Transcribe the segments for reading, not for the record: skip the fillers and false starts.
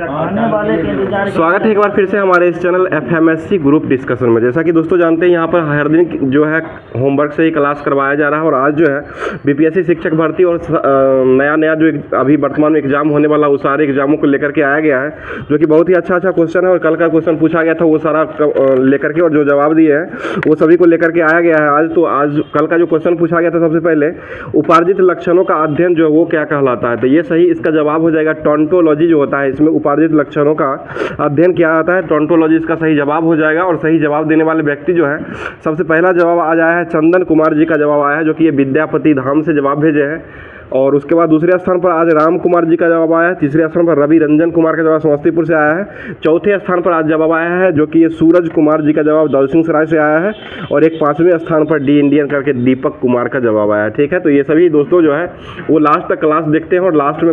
स्वागत है एक बार फिर से हमारे इस चैनल एफएमएससी ग्रुप डिस्कशन में। जैसा कि दोस्तों जानते हैं यहाँ पर हर दिन जो है होमवर्क से ही क्लास करवाया जा रहा है और आज जो है बीपीएससी शिक्षक भर्ती और नया जो अभी वर्तमान में एग्जाम होने वाला वो सारे एग्जामों को लेकर के आया गया है, जो कि बहुत ही अच्छा क्वेश्चन है। और कल का क्वेश्चन पूछा गया था वो सारा लेकर के और जो जवाब दिए हैं वो सभी को लेकर के आया गया है आज। तो आज कल का जो क्वेश्चन पूछा गया था सबसे पहले उपार्जित लक्षणों का अध्ययन जो है वो क्या कहलाता है, तो ये सही इसका जवाब हो जाएगा टोंटोलॉजी जो होता है। इसमें उपार्जित लक्षणों का अध्ययन क्या आता है, टोंटोलॉजी इसका सही जवाब हो जाएगा। और सही जवाब देने वाले व्यक्ति जो है सबसे पहला जवाब आज आया है चंदन कुमार जी का जवाब आया है, जो कि ये विद्यापति धाम से जवाब भेजे हैं। और उसके बाद दूसरे स्थान पर आज राम कुमार जी का जवाब आया है। तीसरे स्थान पर रवि रंजन कुमार का जवाब समस्तीपुर से आया है। चौथे स्थान पर आज जवाब आया है जो कि ये सूरज कुमार जी का जवाब दलसिंह सराय से आया है। और एक पाँचवें स्थान पर डी इंडियन करके दीपक कुमार का जवाब आया है। ठीक है, तो ये सभी दोस्तों जो है वो लास्ट तक क्लास देखते हैं और लास्ट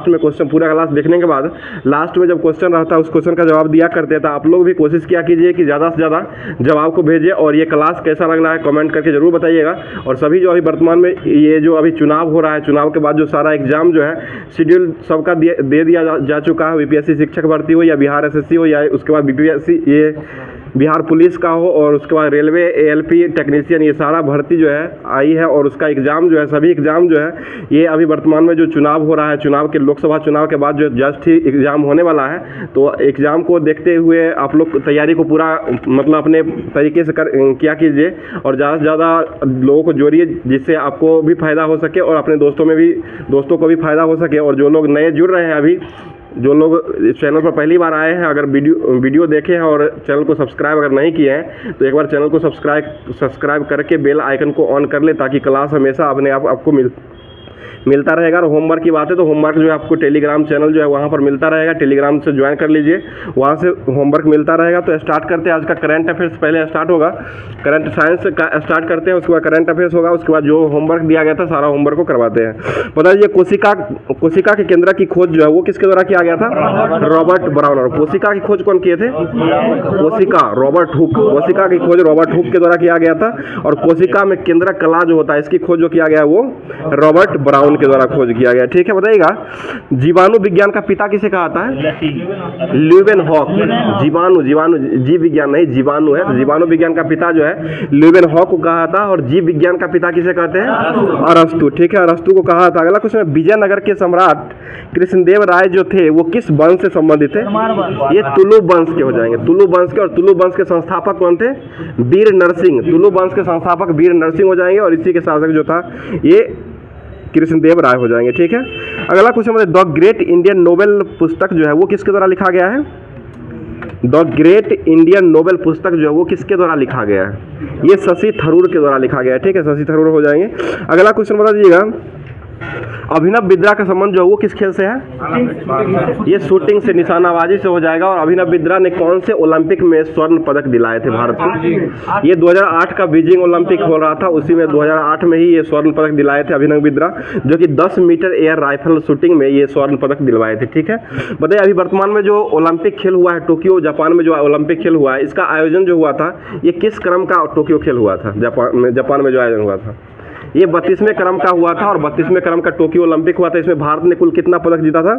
में क्वेश्चन पूरा क्लास देखने के बाद लास्ट में जब क्वेश्चन रहता है उस क्वेश्चन का जवाब दिया करते हैं। तो आप लोग भी कोशिश किया कीजिए कि ज़्यादा से ज़्यादा जवाब को भेजिए और ये क्लास कैसा लग रहा है कमेंट करके जरूर बताइएगा। और सभी जो अभी वर्तमान में ये जो अभी चुनाव हो रहा है, चुनाव के बाद जो सारा एग्जाम जो है शेड्यूल सबका दे दिया जा चुका है। बीपीएससी शिक्षक भर्ती हो या बिहार एसएससी हो या उसके बाद बीपीएससी ये बिहार पुलिस का हो और उसके बाद रेलवे एएलपी टेक्नीशियन, ये सारा भर्ती जो है आई है। और उसका एग्ज़ाम जो है सभी एग्ज़ाम जो है ये अभी वर्तमान में जो चुनाव हो रहा है, चुनाव के लोकसभा चुनाव के बाद जो जस्ट ही एग्ज़ाम होने वाला है, तो एग्ज़ाम को देखते हुए आप लोग तैयारी को पूरा मतलब अपने तरीके से किया कीजिए और ज़्यादा से ज़्यादा लोगों को जोड़िए जिससे आपको भी फ़ायदा हो सके और अपने दोस्तों को भी फ़ायदा हो सके। और जो लोग नए जुड़ रहे हैं अभी, जो लोग इस चैनल पर पहली बार आए हैं, अगर वीडियो देखे हैं और चैनल को सब्सक्राइब अगर नहीं किए हैं तो एक बार चैनल को सब्सक्राइब करके बेल आइकन को ऑन कर ले ताकि क्लास हमेशा अपने आप आपको मिलता रहेगा। और होमवर्क की बात है तो होमवर्क जो है आपको टेलीग्राम चैनल जो है वहाँ पर मिलता रहेगा, टेलीग्राम से ज्वाइन कर लीजिए, वहाँ से होमवर्क मिलता रहेगा। तो स्टार्ट करते हैं आज का करंट अफेयर्स। पहले स्टार्ट होगा करंट साइंस का स्टार्ट करते हैं, उसके बाद करंट अफेयर्स होगा, उसके बाद जो होमवर्क दिया गया था सारा होमवर्क को करवाते हैं। पता है ये कोशिका के केंद्र की खोज जो है वो किसके द्वारा किया गया था, रॉबर्ट ब्राउन। और कोशिका की खोज कौन किए थे, रॉबर्ट हुक। कोशिका की खोज रॉबर्ट हुक के द्वारा किया गया था। और कोशिका में केंद्र कला जो होता है इसकी खोज जो किया गया वो रॉबर्ट ब्राउन के द्वारा खोज किया गया। ठीक है, बताइएगा जीवाणु विज्ञान का पिता किसे कहा है, ल्यूवेनहॉक। जीवाणु जीव विज्ञान नहीं, जीवाणु है। तो जीवाणु विज्ञान का पिता जो है ल्यूवेनहॉक को कहा था। और जीव विज्ञान का पिता किसे कहते हैं, अरस्तु। ठीक है, अरस्तु को कहा था। अगला क्वेश्चन, विजयनगर के सम्राट कृष्णदेव राय जो थे वो किस वंश से संबंधित थे, ये तुलु वंश के हो जाएंगे, तुलु वंश के। और तुलु वंश के संस्थापक कौन थे, वीर नरसिंह। तुलु वंश के संस्थापक वीर नरसिंह हो जाएंगे और इसी के शासक जो था ये कृष्णदेव राय हो जाएंगे। ठीक है, अगला question the great Indian Nobel पुस्तक जो है वो किसके द्वारा लिखा गया है, द ग्रेट इंडियन नोबेल पुस्तक जो है वो किसके द्वारा लिखा गया है, ये शशि थरूर के द्वारा लिखा गया है। ठीक है, शशि थरूर हो जाएंगे। अगला क्वेश्चन बता दीजिएगा अभिनव बिंद्रा का संबंध जो है वो किस खेल से है, ये शूटिंग से, निशानाबाजी से हो जाएगा। और अभिनव बिंद्रा ने कौन से ओलंपिक में स्वर्ण पदक दिलाए थे भारत को, ये 2008 का बीजिंग ओलंपिक हो रहा था, उसी में 2008 में ही ये स्वर्ण पदक दिलाए थे अभिनव बिंद्रा, जो कि 10 मीटर एयर राइफल शूटिंग में ये स्वर्ण पदक दिलवाए थे। ठीक है, बताइए अभी वर्तमान में जो ओलंपिक खेल हुआ है टोक्यो जापान में, जो ओलंपिक खेल हुआ है इसका आयोजन जो हुआ था ये किस क्रम का टोक्यो खेल हुआ था, जापान में जो आयोजन हुआ था ये 32वें क्रम का हुआ था। और 32वें क्रम का टोक्यो ओलंपिक हुआ था। इसमें भारत ने कुल कितना पदक जीता था,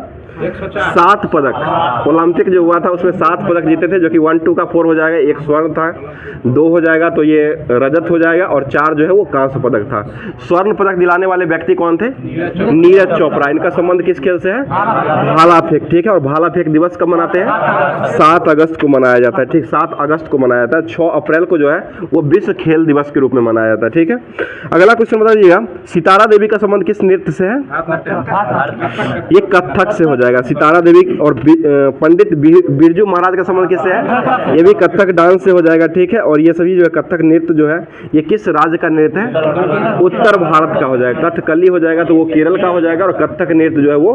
7 पदक। ओलंपिक जो हुआ था उसमें 7 पदक जीते थे, जो कि 1 2 का 4 हो जाएगा, 1 स्वर्ण था, 2 हो जाएगा तो ये रजत हो जाएगा और 4 जो है वो कांस्य पदक था। स्वर्ण पदक दिलाने वाले व्यक्ति कौन थे, नीरज चोपड़ा। इनका संबंध किस खेल से है, भाला फेंक। ठीक है, और भाला फेंक दिवस कब मनाते हैं, 7 अगस्त को मनाया जाता है। ठीक, 7 अगस्त को मनाया जाता है। 6 अप्रैल को जो है वो विश्व खेल दिवस के रूप में मनाया जाता है। ठीक है, अगला क्वेश्चन बताइएगा सितारा देवी का संबंध किस नृत्य से है, ये कथक से हो जाएगा। सितारा देवी और पंडित बिरजू महाराज का संबंध किससे है, ये भी कथक डांस से हो जाएगा। ठीक है, और ये सभी जो है कथक नृत्य जो है ये किस राज्य का नृत्य है, उत्तर भारत का हो जाएगा। कथकली हो जाएगा तो वो केरल का हो जाएगा और कथक नृत्य जो है वो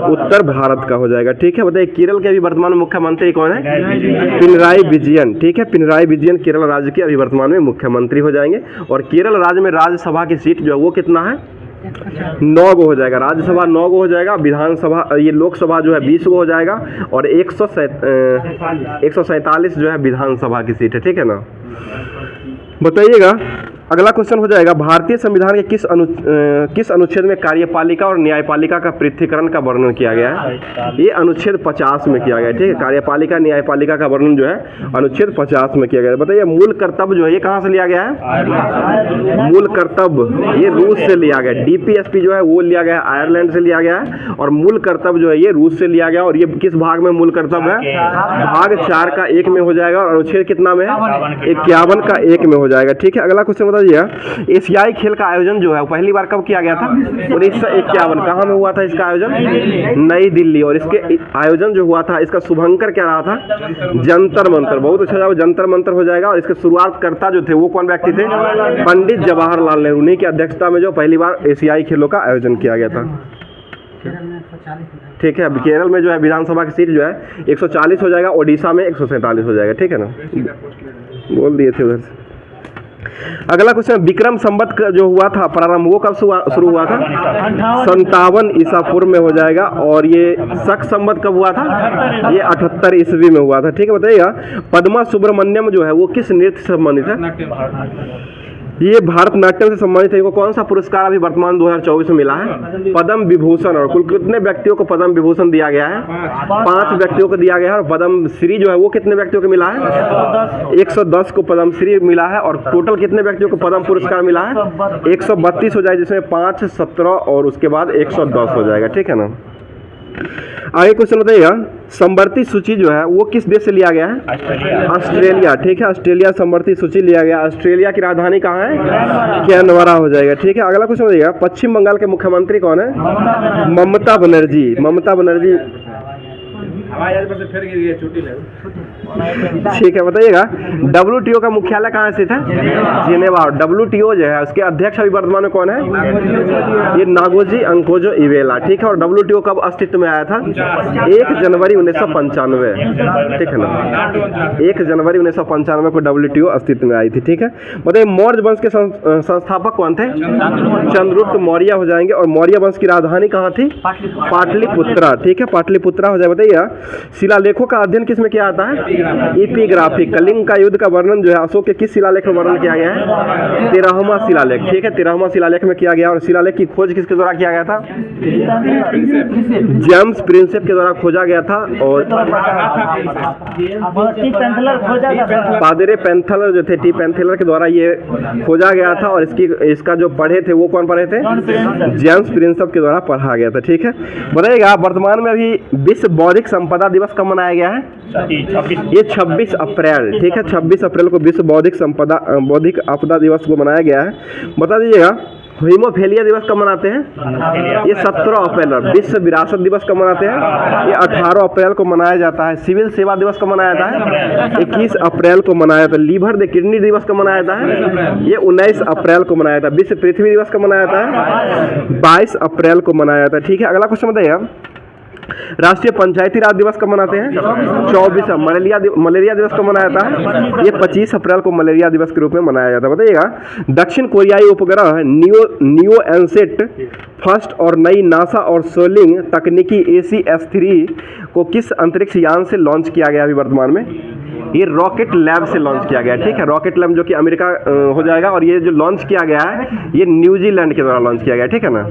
उत्तर भारत का हो जाएगा। ठीक है, बताइए केरल के अभी वर्तमान मुख्यमंत्री कौन है, पिनराई विजयन। ठीक है, पिनराई विजयन केरल राज्य के अभी वर्तमान में मुख्यमंत्री हो जाएंगे। और केरल राज्य में राज्यसभा की सीट जो है वो कितना है, 9 गो हो जाएगा। राज्यसभा 9 गो हो जाएगा, विधानसभा ये लोकसभा जो है 20 गो हो जाएगा और 147 जो है विधानसभा की सीट है। ठीक है ना, बताइएगा अगला क्वेश्चन हो जाएगा, भारतीय संविधान के किस अनुच्छेद में कार्यपालिका और न्यायपालिका का पृथक्करण का वर्णन किया गया है? ये अनुच्छेद 50 में किया गया है। ठीक है, कार्यपालिका न्यायपालिका का वर्णन जो है अनुच्छेद 50 में किया गया है। बताइए मूल कर्तव्य जो है ये कहाँ से लिया गया है? मूल कर्तव्य ये रूस से लिया गया। डीपीएसपी जो है वो लिया गया है, आयरलैंड से लिया गया है, और मूल कर्तव्य जो है ये रूस से लिया गया। और ये किस भाग में मूल कर्तव्य है? भाग 4 का 1 में हो जाएगा, और अनुच्छेद कितना में है? 51 का 1 में हो जाएगा। ठीक है, अगला क्वेश्चन बताइए, एशियाई खेल का आयोजन जो है पहली बार कब किया गया था? 1951। कहाँ में हुआ था इसका आयोजन? नई दिल्ली। और इसके आयोजन जो हुआ था इसका शुभंकर क्या रहा था? जंतर मंतर। बहुत अच्छा जवाब, जंतर मंतर हो जाएगा। और इसके शुरुआतकर्ता जो थे वो कौन व्यक्ति थे? पंडित जवाहरलाल नेहरू। उन्हीं की अध्यक्षता में जो पहली बार एशियाई खेलों का आयोजन किया गया था। ठीक है, अब केरल में जो है विधानसभा की सीट जो है 140 हो जाएगा, ओडिशा में 147 हो जाएगा। ठीक है ना, बोल दिए थे उधर से। अगला क्वेश्चन, विक्रम संवत का जो हुआ था प्रारंभ वो कब शुरू हुआ था? 57 ईसा पूर्व में हो जाएगा। और ये शक संवत कब हुआ था? ये 78 ईस्वी में हुआ था। ठीक है, बताइएगा पद्मा सुब्रमण्यम जो है वो किस नृत्य से संबंधित है? ये भारतनाट्यम से संबंधित है। इनको कौन सा पुरस्कार अभी वर्तमान 2024 में मिला है? पद्म विभूषण। और कुल कितने व्यक्तियों को पद्म विभूषण दिया गया है? 5 व्यक्तियों को दिया गया है। और पद्म श्री जो है वो कितने व्यक्तियों को मिला है? 110 को पद्म श्री मिला है। और टोटल कितने व्यक्तियों को पद्म पुरस्कार मिला है? 132 हो जाएगा, जिसमें 5, 17 और उसके बाद 110 हो जाएगा। ठीक है ना, आगे क्वेश्चन बताइएगा, संवर्ती सूची जो है वो किस देश से लिया गया है? ऑस्ट्रेलिया। ठीक है, ऑस्ट्रेलिया संवर्ती सूची लिया गया। ऑस्ट्रेलिया की राजधानी कहाँ है? कैनबरा हो जाएगा। ठीक है, अगला क्वेश्चन बताइएगा, पश्चिम बंगाल के मुख्यमंत्री कौन है? ममता बनर्जी। ममता बनर्जी। ठीक है, बताइएगा WTO का मुख्यालय कहाँ स्थित है? जिनेवा। और WTO जो है उसके अध्यक्ष अभी वर्तमान में कौन है? ये नागोजी अंकोजो इवेला। ठीक है, और WTO कब अस्तित्व में आया था? 1 जनवरी 1995। ठीक है ना, 1 जनवरी 1995 को WTO अस्तित्व में आई थी। ठीक है, बताइए मौर्य वंश के संस्थापक कौन थे? चंद्रगुप्त मौर्य हो जाएंगे। और मौर्य वंश की राजधानी कहाँ थी? पाटलिपुत्रा। ठीक है, पाटलिपुत्रा हो जाए। बताइए शिलालेखों का अध्ययन किस में किया जाता है? एपिग्राफी। कलिंग का युद्ध का वर्णन जो है अशोक के किस शिलालेख में वर्णन किया गया है? 13वां शिलालेख। ठीक है, 13वां शिलालेख में किया गया। और शिलालेख की खोज किसके द्वारा किया गया था? जेम्स प्रिंसेप के द्वारा खोजा गया था। और पादरे पेंथलर जो थे, टी पेंथलर के द्वारा ये खोजा गया था। और इसका जो पढ़े थे वो कौन पढ़े थे? जेम्स प्रिंसेप के द्वारा पढ़ा गया था। ठीक है, बताइएगा वर्तमान में अभी विश्व बौद्धिक संपदा दिवस कब मनाया गया है? ये 26 अप्रैल। ठीक है, 26 अप्रैल को विश्व बौद्धिक आपदा दिवस को मनाया गया है। बता दीजिएगा हीमोफीलिया दिवस कब मनाते हैं? ये 17 अप्रैल। विश्व विरासत दिवस कब मनाते हैं? ये 18 अप्रैल को मनाया जाता है। सिविल सेवा दिवस कब मनाया जाता है? 21 अप्रैल को मनाया जाता है। लीवर द किडनी दिवस कब मनाया जाता है? ये 19 अप्रैल को मनाया जाता है। विश्व पृथ्वी दिवस कब मनाया जाता है? 22 अप्रैल को मनाया जाता है। ठीक है, अगला क्वेश्चन बताइए, राष्ट्रीय पंचायती राज दिवस कब मनाते हैं? 24। मलेरिया दिवस कब मनाया जाता है? ये 25 अप्रैल को मलेरिया दिवस के रूप में मनाया जाता है। बताइएगा दक्षिण कोरियाई उपग्रह नियो एनसेट फर्स्ट और नई नासा और सोलिंग तकनीकी ACS-3 को किस अंतरिक्ष यान से लॉन्च किया गया अभी वर्तमान में? ये रॉकेट लैब से लॉन्च किया गया है। ठीक है, रॉकेट लैब जो कि अमेरिका हो जाएगा। और ये जो लॉन्च किया गया है ये न्यूजीलैंड के द्वारा लॉन्च किया गया है। ठीक है ना,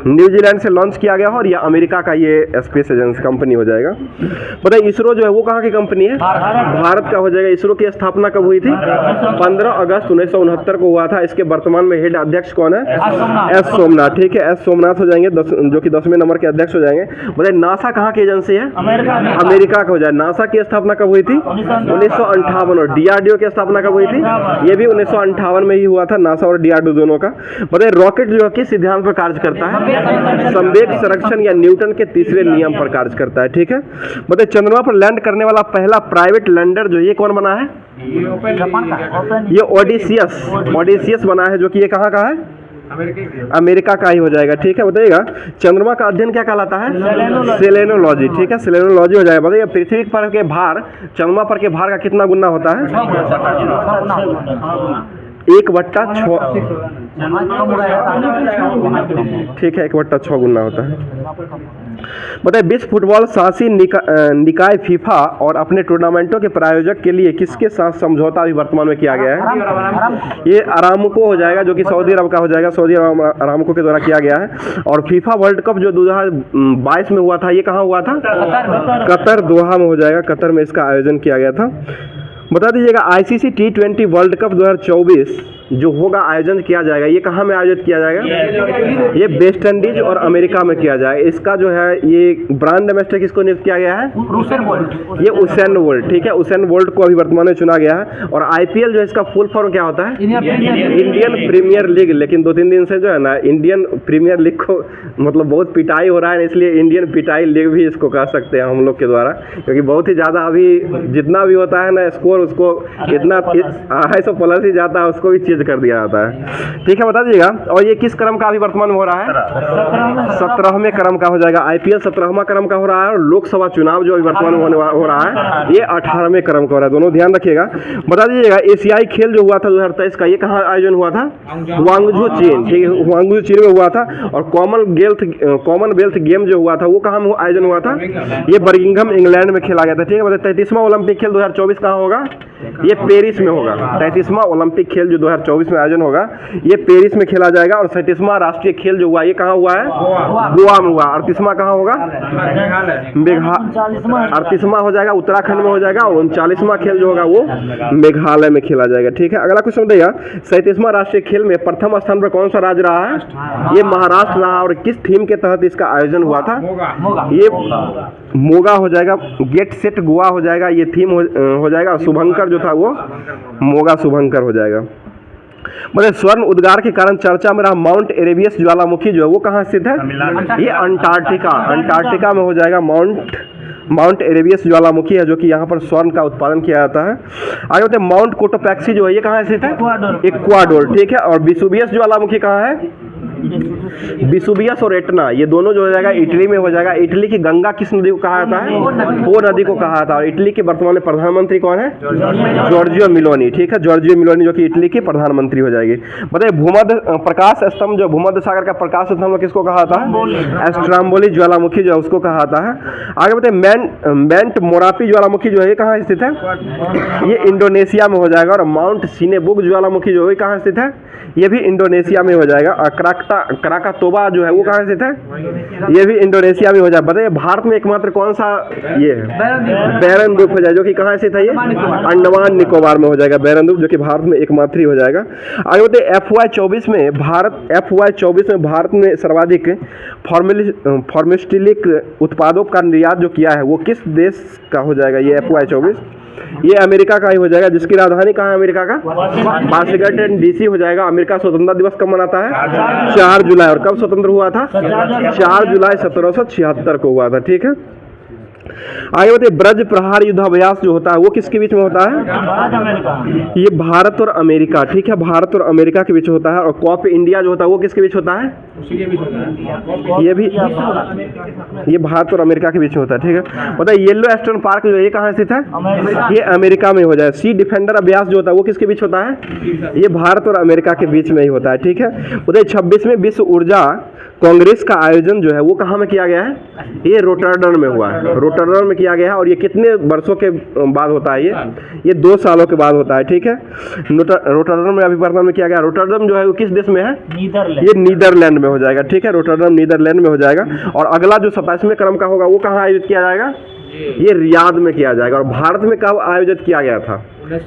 न्यूजीलैंड से लॉन्च किया गया और ये अमेरिका का ये स्पेस एजेंसी कंपनी हो जाएगा। बताइए इसरो जो है वो कहाँ की कंपनी है? भारत का हो जाएगा। इसरो की स्थापना कब हुई थी? 15 अगस्त 1969 को हुआ था। इसके वर्तमान में हेड अध्यक्ष कौन है? एस सोमनाथ। ठीक है, एस सोमनाथ हो जाएंगे, जो कि 10वें नंबर के अध्यक्ष हो जाएंगे। बताइए नासा कहाँ की एजेंसी है? अमेरिका का हो जाए। नासा की स्थापना कब हुई थी? 1958। और DRDO की स्थापना कब हुई थी? ये भी 1958 में ही हुआ था, नासा और DRDO दोनों का। बताइए रॉकेट जो है किस सिद्धांत पर कार्य करता है? संवेग संरक्षण या न्यूटन के तीसरे नियम पर कार्य करता है। ठीक है, बताइए चंद्रमा पर लैंड करने वाला पहला प्राइवेट लैंडर जो ये कौन बना है? ये ओडिसियस बना है, जो कि ये कहाँ का है? अमेरिका का ही हो जाएगा। ठीक है, बताइएगा चंद्रमा का अध्ययन क्या कहलाता है? सेलेनोलॉजी। ठीक है, सेलेनोलॉजी हो जाएगा। बताइए पृथ्वी पर के भार चंद्रमा पर के भार का कितना गुना होता है? 1/6, ठीक है, 1/6 गुना होता है। बताइए विश्व फुटबॉल शासी निकाय फीफा और अपने टूर्नामेंटों के प्रायोजक के लिए किसके साथ समझौता अभी वर्तमान में किया गया है? ये अरामको हो जाएगा, जो कि सऊदी अरब का हो जाएगा, सऊदी अरामको के द्वारा किया गया है। और फीफा वर्ल्ड कप जो 2022 में हुआ था, ये कहाँ हुआ था? कतर, दोहा में हो जाएगा, कतर में इसका आयोजन किया गया था। बता दीजिएगा ICC T20 वर्ल्ड कप 2024 जो होगा, आयोजन किया जाएगा, ये कहाँ में आयोजित किया जाएगा? ये वेस्ट इंडीज और अमेरिका में किया जाएगा। इसका जो है ये ब्रांड एम्बेसडर किसको नियुक्त किया गया है? ये उसेन बोल्ट, ठीक है, उसेन बोल्ट को अभी वर्तमान में चुना गया है। और IPL जो है, इसका फुल फॉर्म क्या होता है? Indian Premier League. लेकिन 2-3 दिन से जो है ना, इंडियन प्रीमियर लीग को मतलब बहुत पिटाई हो रहा है, इसलिए इंडियन पिटाई लीग भी इसको कह सकते हैं हम लोग के द्वारा, क्योंकि बहुत ही ज़्यादा अभी जितना भी होता है ना स्कोर, उसको इतना 250+ ही जाता है, उसको भी चेंज कर दिया जाता है, ठीक है, बता दीजिएगा। और ये किस क्रम का अभी वर्तमान में हो रहा है? 17वें क्रम का हो जाएगा। IPL 17वां क्रम का हो रहा है, और लोकसभा चुनाव जो अभी वर्तमान में हो रहा है, ये 18वें क्रम का हो रहा है। दोनों ध्यान रखिएगा। बता दीजिएगा एशियाई खेल जो हुआ था 2023 का, ये कहाँ आयोजन हुआ था? हुआंगझो चीन, ठीक है, हुआंगझो चीन में हुआ था। और कॉमनवेल्थ गेम जो हुआ था, वो कहाँ में आयोजन हुआ था? ये बर्मिंघम इंग्लैंड में खेला गया था, ठीक है। 33वां ओलंपिक खेल 2024 कहाँ होगा? ये पेरिस में होगा। 33वां ओलंपिक खेल जो 2024 में आयोजन होगा, ये पेरिस में खेला जाएगा। और 37वां राष्ट्रीय खेल जो हुआ, ये कहाँ हुआ है? गोवा में हुआ। 38वां कहाँ होगा? 38वां हो जाएगा उत्तराखंड में हो जाएगा। और 39वां खेल जो होगा वो मेघालय में खेला जाएगा, ठीक है। अगला क्वेश्चन बताइएगा, 37वां राष्ट्रीय खेल में प्रथम स्थान पर कौन सा राज्य रहा है? ये महाराष्ट्र रहा। और किस थीम के तहत इसका आयोजन हुआ था? ये मोगा हो जाएगा, गेट सेट गोवा हो जाएगा, ये थीम हो जाएगा। शुभंकर जो था वो मोगा शुभंकर हो जाएगा। मतलब स्वर्ण उद्गार के कारण चर्चा में रहा माउंट एरेबियस ज्वालामुखी जो है वो कहाँ स्थित है? ये अंटार्कटिका में हो जाएगा। माउंट एरेबियस ज्वालामुखी है, जो कि यहाँ पर स्वर्ण का उत्पादन किया जाता है। आगे होते हैं माउंट कोटोपैक्सी जो है, ये कहाँ स्थित है? इक्वाडोर, ठीक है। और विसुवियस ज्वालामुखी कहाँ है? विसुवियस और एटना, ये दोनों जो हो जाएगा इटली में हो जाएगा। इटली की गंगा किस नदी को कहा जाता है? पो नदी को कहा जाता है। और इटली के वर्तमान में प्रधानमंत्री कौन है? जॉर्जियो मेलोनी, ठीक है, जॉर्जियो मेलोनी, जो कि इटली की प्रधानमंत्री हो जाएगी। बताइए भूमध्य प्रकाश स्तंभ जो भूमध्य सागर का प्रकाश स्तंभ किसको कहा जाता है? स्ट्रोम्बोली ज्वालामुखी जो है उसको कहा जाता है। आगे बताइए मेंट मोरापी ज्वालामुखी जो है, ये कहाँ स्थित है? ये इंडोनेशिया में हो जाएगा। और माउंट सिनेबुक ज्वालामुखी जो है कहाँ स्थित है? ये भी इंडोनेशिया में हो जाएगा। और क्राकातोबा जो है वो कहाँ स्थित है? ये भी इंडोनेशिया में हो जाएगा। बताइए भारत में एकमात्र कौन सा ये है? बैरन द्वीप हो जाएगा, जो कि कहाँ स्थित है? ये अंडमान निकोबार में हो जाएगा बैरन द्वीप, जो कि भारत में एकमात्र ही हो जाएगा। आगे बताइए FY 24 में भारत में सर्वाधिक फार्मास्यूटिकल उत्पादों का निर्यात जो किया है वो किस देश का हो जाएगा? ये FY 24 ये अमेरिका का ही हो जाएगा। जिसकी राजधानी कहाँ है अमेरिका का? वाशिंगटन DC हो जाएगा। अमेरिका स्वतंत्रता दिवस कब मनाता है? 4 जुलाई। और कब स्वतंत्र हुआ था? 4 जुलाई 1776 को हुआ था, ठीक है। आगे बताइए ब्रज प्रहार युद्धाभ्यास जो होता है वो किसके बीच में होता है? ये भारत और अमेरिका, ठीक है, भारत और अमेरिका के बीच होता है। और कॉप इंडिया जो होता है वो किसके बीच होता है? ये भी ये भारत और अमेरिका के बीच होता है, ठीक है। बताइए येलो स्टोन पार्क जो है ये कहाँ स्थित है? ये अमेरिका में हो जाए। सी डिफेंडर अभ्यास जो होता है वो किसके बीच होता है? ये भारत और अमेरिका के बीच में ही होता है, ठीक है। बताइए 26वें विश्व ऊर्जा कांग्रेस का आयोजन जो है वो कहाँ में किया गया है? ये रोटरडम में हुआ है, रोटरडम में किया गया है। और ये कितने वर्षों के बाद होता है? ये 2 सालों के बाद होता है, ठीक है। रोटरडम में अभी वर्तमान में किया गया। रोटरडम जो है वो किस देश में है? ये नीदरलैंड में हो जाएगा, ठीक है, रोटरडम नीदरलैंड में हो जाएगा। और अगला जो 27वें क्रम का होगा वो कहाँ आयोजित किया जाएगा? ये रियाद में किया जाएगा। और भारत में कब आयोजित किया गया था?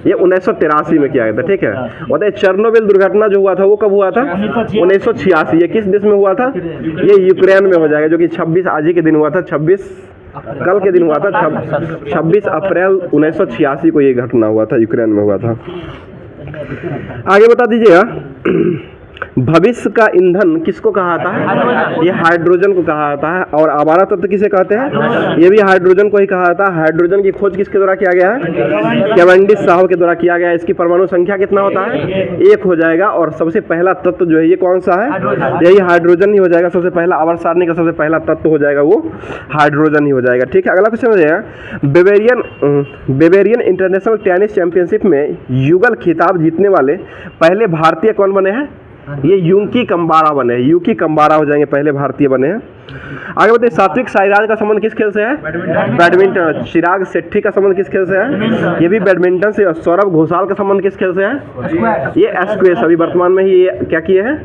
ये 1983 में किया गया था, ठीक है। और चेरनोबिल दुर्घटना जो हुआ था वो कब हुआ था? 1986। ये किस देश में हुआ था? ये यूक्रेन में हो जाएगा, जो कि 26 आज ही के दिन हुआ था, 26 कल के दिन हुआ था, 26 अप्रैल 1986 को ये घटना हुआ था, यूक्रेन में हुआ था। आगे बता दीजिएगा भविष्य का ईंधन किसको कहा जाता है? ये हाइड्रोजन को कहा जाता है। और आवारा तत्व किसे कहते हैं? ये भी हाइड्रोजन को ही कहा जाता है। हाइड्रोजन की खोज किसके द्वारा किया गया है? कैवेंडिश साहब के द्वारा किया गया है। इसकी परमाणु संख्या कितना होता है? 1 हो जाएगा। और सबसे पहला तत्व जो है ये कौन सा है? यही हाइड्रोजन ही हो जाएगा। सबसे पहला आवर्त सारणी का सबसे पहला तत्व हो जाएगा वो हाइड्रोजन ही हो जाएगा। ठीक है, अगला क्वेश्चन हो जाएगा, बेवेरियन इंटरनेशनल टेनिस चैंपियनशिप में युगल खिताब जीतने वाले पहले भारतीय कौन बने हैं? ये यूकी कम्बारा बने हैं। यूकी कम्बारा हो जाएंगे, पहले भारतीय बने हैं। आगे बताइए, सात्विक साईराज का संबंध किस खेल से है? बैडमिंटन। चिराग शेट्टी का संबंध किस खेल से है? ये भी बैडमिंटन से। सौरभ घोषाल का संबंध किस खेल से है? ये स्क्वैश। अभी वर्तमान में ही ये क्या किए हैं?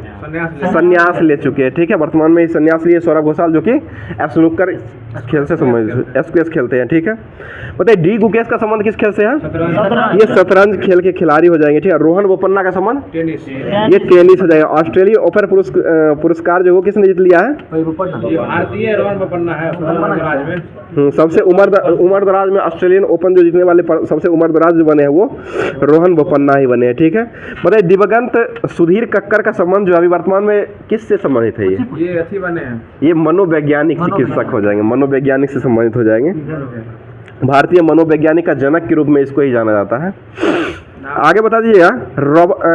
संन्यास ले चुके हैं। ठीक है, वर्तमान में ही संन्यास लिए सौरभ घोषाल, जो कि स्नूकर खेल से संबंधित स्क्वैश खेलते हैं। ठीक है, बताइए डी गुकेश का संबंध किस खेल से है? ये शतरंज खेल के खिलाड़ी हो जाएंगे। ठीक है, रोहन बोपन्ना का संबंध ये टेनिस हो जाएगा। ऑस्ट्रेलियन ओपन पुरस्कार जो वो किसने जीत लिया है? भारतीय रोहन बोपन्ना है सबसे उम्र दराज में ऑस्ट्रेलियन ओपन जो जीतने वाले सबसे उम्र दराज जो बने हैं वो रोहन बोपन्ना ही बने हैं। ठीक है, बताइए दिवंगत सुधीर कक्कर का संबंध जो अभी वर्तमान में किससे संबंधित है? ये अच्छी बने हैं, ये मनोवैज्ञानिक चिकित्सक हो जाएंगे, मनोवैज्ञानिक से संबंधित हो जाएंगे। भारतीय मनोवैज्ञानिक का जनक के रूप में इसको ही जाना जाता है। आगे बता दीजिएगा,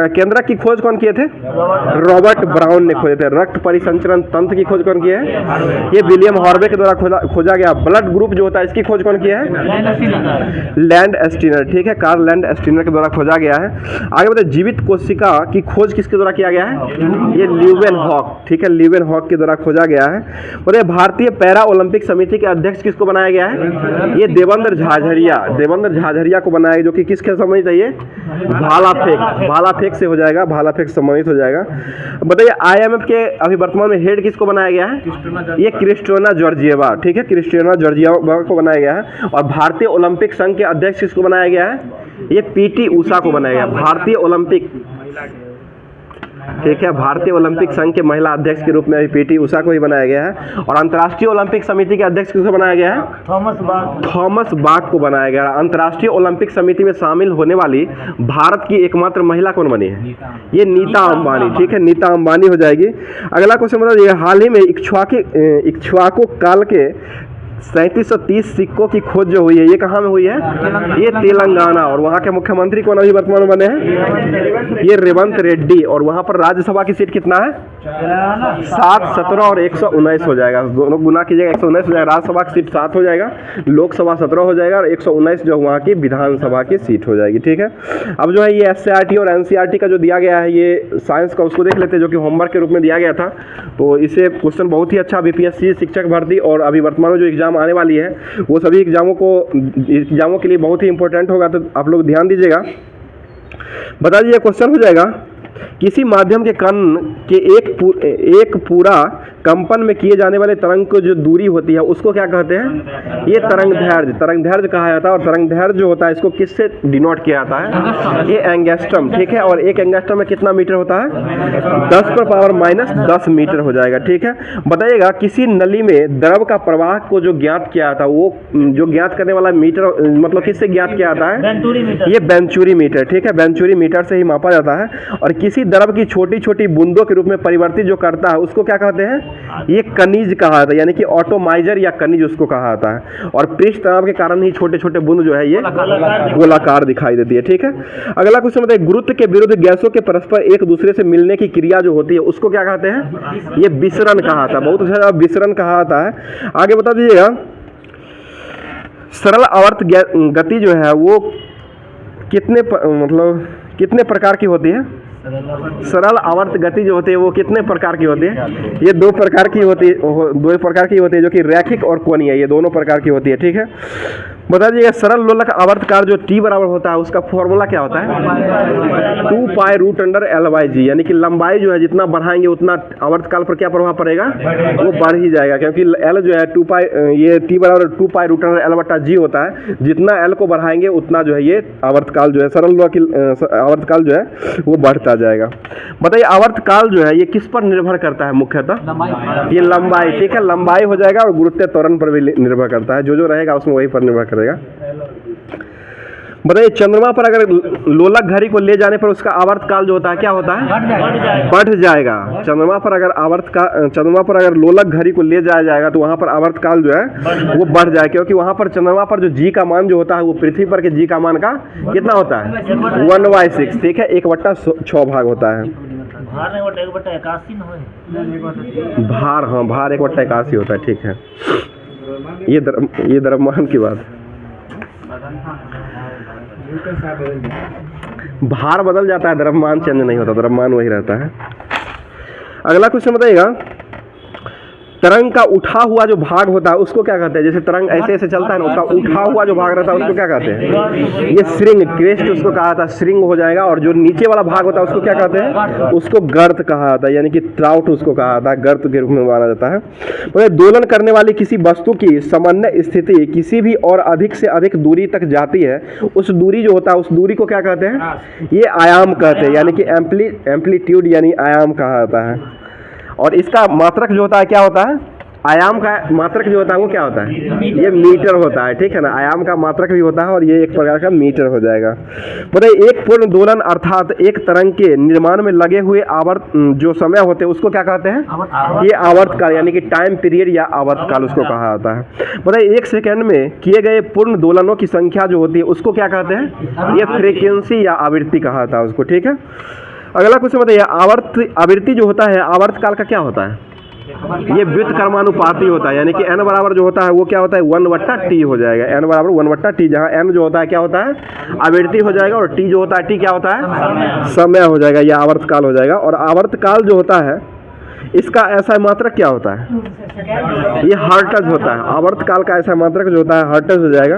केंद्रक की खोज कौन किए थे? रॉबर्ट ब्राउन ने खोजे थे। रक्त परिसंचरण तंत्र की खोज कौन किया है? ये विलियम हॉर्वे के द्वारा खोजा गया। ब्लड ग्रुप जो होता है इसकी खोज कौन किया है? लैंड एस्टीनर। ठीक है, कार्ल लैंड एस्टीनर के द्वारा खोजा गया है। आगे बताइए, जीवित कोशिका की खोज किसके द्वारा किया गया है? ये ल्यूवेनहॉक। ठीक है, ल्यूवेनहॉक के द्वारा खोजा गया है। बताइए भारतीय पैरा ओलंपिक समिति के अध्यक्ष किसको बनाया गया है? ये देवेंद्र झाझरिया। देवेंद्र झाझरिया को बनाया गया, जो कि किस खेल संबंधित है? ये भाला फेंक से हो जाएगा, भाला फेंक सम्मानित हो जाएगा। बताइए आईएमएफ के अभी वर्तमान में हेड किसको बनाया गया है? ये क्रिस्टिना जॉर्जिएवा। ठीक है, क्रिस्टिना जॉर्जिएवा को बनाया गया है। और भारतीय ओलंपिक संघ के अध्यक्ष किसको बनाया गया है? ये पीटी उषा को बनाया गया। भारतीय ओलंपिक, ठीक है, भारतीय ओलंपिक संघ के महिला अध्यक्ष के रूप में अभी पीटी उषा को ही बनाया गया है। और अंतर्राष्ट्रीय ओलंपिक समिति के अध्यक्ष किसको बनाया गया है? थॉमस बाक को बनाया गया। अंतर्राष्ट्रीय ओलंपिक समिति में शामिल होने वाली भारत की एकमात्र महिला कौन बनी है? ये नीता अंबानी। ठीक है, नीता अंबानी हो जाएगी। अगला क्वेश्चन बताइए, हाल ही में इक्ष्वाकु काल के 3730 सिक्कों की खोज जो हुई है ये कहाँ में हुई है? ये तेलंगाना। और वहाँ के मुख्यमंत्री कौन अभी वर्तमान में बने हैं? ये रेवंत रेड्डी। और वहाँ पर राज्यसभा की सीट कितना है? 7, 17 और 119 हो जाएगा। दोनों गुना कीजिएगा, 119 हो जाएगा। राज्यसभा की सीट 7 हो जाएगा, लोकसभा 17 हो जाएगा और 119 जो वहाँ की विधानसभा की सीट हो जाएगी। ठीक है, अब जो है ये SCRT और NCRT का जो दिया गया है ये साइंस का, उसको देख लेते हैं, जो कि होमवर्क के रूप में दिया गया था। तो इसे क्वेश्चन बहुत ही अच्छा BPSC शिक्षक भर्ती और अभी वर्तमान में जो एग्जाम आने वाली है वो सभी एग्जामों के लिए बहुत ही इंपॉर्टेंट होगा, तो आप लोग ध्यान दीजिएगा। बता दीजिए, क्वेश्चन हो जाएगा, किसी माध्यम के कण के एक पूरा कंपन में किए जाने वाले तरंग को जो दूरी होती है उसको क्या कहते हैं? ये तरंगदैर्घ्य कहा जाता है। और तरंगदैर्घ्य जो होता है इसको किससे डिनोट किया जाता है? ये एंगस्ट्रम। ठीक है, और एक एंगस्ट्रम में कितना मीटर होता है? 10⁻⁻10 मीटर हो जाएगा। ठीक है, बताइएगा किसी नली में द्रव का प्रवाह को जो ज्ञात किया जाता है वो जो ज्ञात करने वाला मीटर मतलब किससे ज्ञात किया जाता है? ये बेंचुरी मीटर। ठीक है, बेंचुरी मीटर से ही मापा जाता है। और किसी द्रव की छोटी छोटी बूंदों के रूप में परिवर्तित जो करता है उसको क्या कहते हैं? ये खनिज कहा जाता है, यानी कि ऑटोमाइजर या खनिज उसको कहा जाता है। और पृष्ठ तनाव के कारण ही छोटे छोटे बूंद जो है ये गोलाकार दिखाई देती है। ठीक है, अगला क्वेश्चन बताइए, गुरुत्व के विरुद्ध गैसों के परस्पर एक दूसरे से मिलने की क्रिया जो होती है उसको क्या कहते हैं? ये विसरण कहा जाता है। बहुत अच्छा, विसरण कहा जाता है। आगे बता दीजिएगा, सरल आवर्त गति जो है वो कितने प्रकार की होती है? सरल आवर्त गति जो होती है वो कितने प्रकार की होती है? ये 2 प्रकार की होती है, जो कि रैखिक और कोणीय, ये दोनों प्रकार की होती है। ठीक है, बता दीजिएगा, सरल लोलक आवर्तकाल जो T बराबर होता है उसका फॉर्मूला क्या होता है? 2π√L/g, यानी कि लंबाई जो है जितना बढ़ाएंगे उतना आवर्तकाल पर क्या प्रभाव पड़ेगा? वो बढ़ ही जाएगा, क्योंकि L जो है ये T बराबर 2π√L/g होता है। जितना L को बढ़ाएंगे उतना जो है ये आवर्तकाल जो है सरल लोलक आवर्तकाल जो है वो बढ़ता जाएगा। बताइए आवर्तकाल जो है ये किस पर निर्भर करता है? मुख्यतः ये लंबाई। ठीक है, लंबाई हो जाएगा और गुरुत्व त्वरण पर भी निर्भर करता है। जो रहेगा उसमें वही पर निर्भर करेगा। बताइए चंद्रमा पर अगर लोलक घड़ी को ले जाने पर उसका आवर्त काल जो होता है क्या होता है? बढ़ जाएगा। चंद्रमा पर अगर लोलक घड़ी को ले जाया जाएगा तो वहाँ पर आवर्त काल जो है वो बढ़ जाएगा, क्योंकि वहाँ पर चंद्रमा पर जो जी का मान जो होता है वो पृथ्वी पर के जी का मान का कितना होता है? 1/6, ठीक है, 1/6 भाग होता है। भार 1/81 न होए। भार, हाँ भार 1/81 होता है, ठीक है। ये द्रव्यमान की बात। भार बदल जाता है, द्रव्यमान चेंज नहीं होता, द्रव्यमान वही रहता है। अगला क्वेश्चन बताइएगा, तरंग का उठा हुआ जो भाग होता है उसको क्या कहते हैं? जैसे तरंग ऐसे ऐसे चलता है ना, उसका उठा हुआ जो भाग रहता है उसको क्या कहते हैं? ये श्रृंग, क्रेस्ट उसको कहा था, श्रृंग हो जाएगा। और जो नीचे वाला भाग होता है उसको क्या कहते हैं? उसको गर्त कहा जाता है, यानी कि ट्राउट उसको कहा जाता है, गर्त के रूप में माना जाता है। तो दोलन करने वाली किसी वस्तु की सामान्य स्थिति किसी भी और अधिक से अधिक दूरी तक जाती है, उस दूरी जो होता है उस दूरी को क्या कहते हैं? ये आयाम कहते हैं, यानी कि एम्पलीट्यूड यानी आयाम कहा जाता है। और इसका मात्रक जो होता है क्या होता है? आयाम का मात्रक जो होता है वो क्या होता है? ये मीटर होता है, ठीक है ना। आयाम का मात्रक भी होता है और ये एक प्रकार का मीटर हो जाएगा। बताइए एक पूर्ण दोलन अर्थात एक तरंग के निर्माण में लगे हुए आवर्त जो समय होते हैं उसको क्या कहते हैं? ये आवर्त काल यानी कि टाइम पीरियड या आवर्त काल उसको कहा जाता है। बताइए 1 सेकेंड में किए गए पूर्ण दोलनों की संख्या जो होती है उसको क्या कहते हैं? ये फ्रीक्वेंसी या आवृत्ति कहा जाता है उसको, ठीक है। अगला क्वेश्चन बताइए, आवृत्ति जो होता है आवर्त काल का क्या होता है? ये व्युत्क्रमानुपाती कर्मानुपाती होता है, यानी कि n बराबर जो होता है वो क्या होता है? 1/t हो जाएगा। n बराबर 1/t, जहाँ n जो होता है क्या होता है? आवृत्ति हो जाएगा, और t जो होता है, t क्या होता है? समय हो जाएगा, यह आवर्त काल हो जाएगा। और आवर्त काल जो होता है इसका ऐसा मात्रक क्या होता है? ये हर्ट्ज होता है। आवर्त काल का ऐसा मात्रक जो होता है हर्ट्ज हो जाएगा।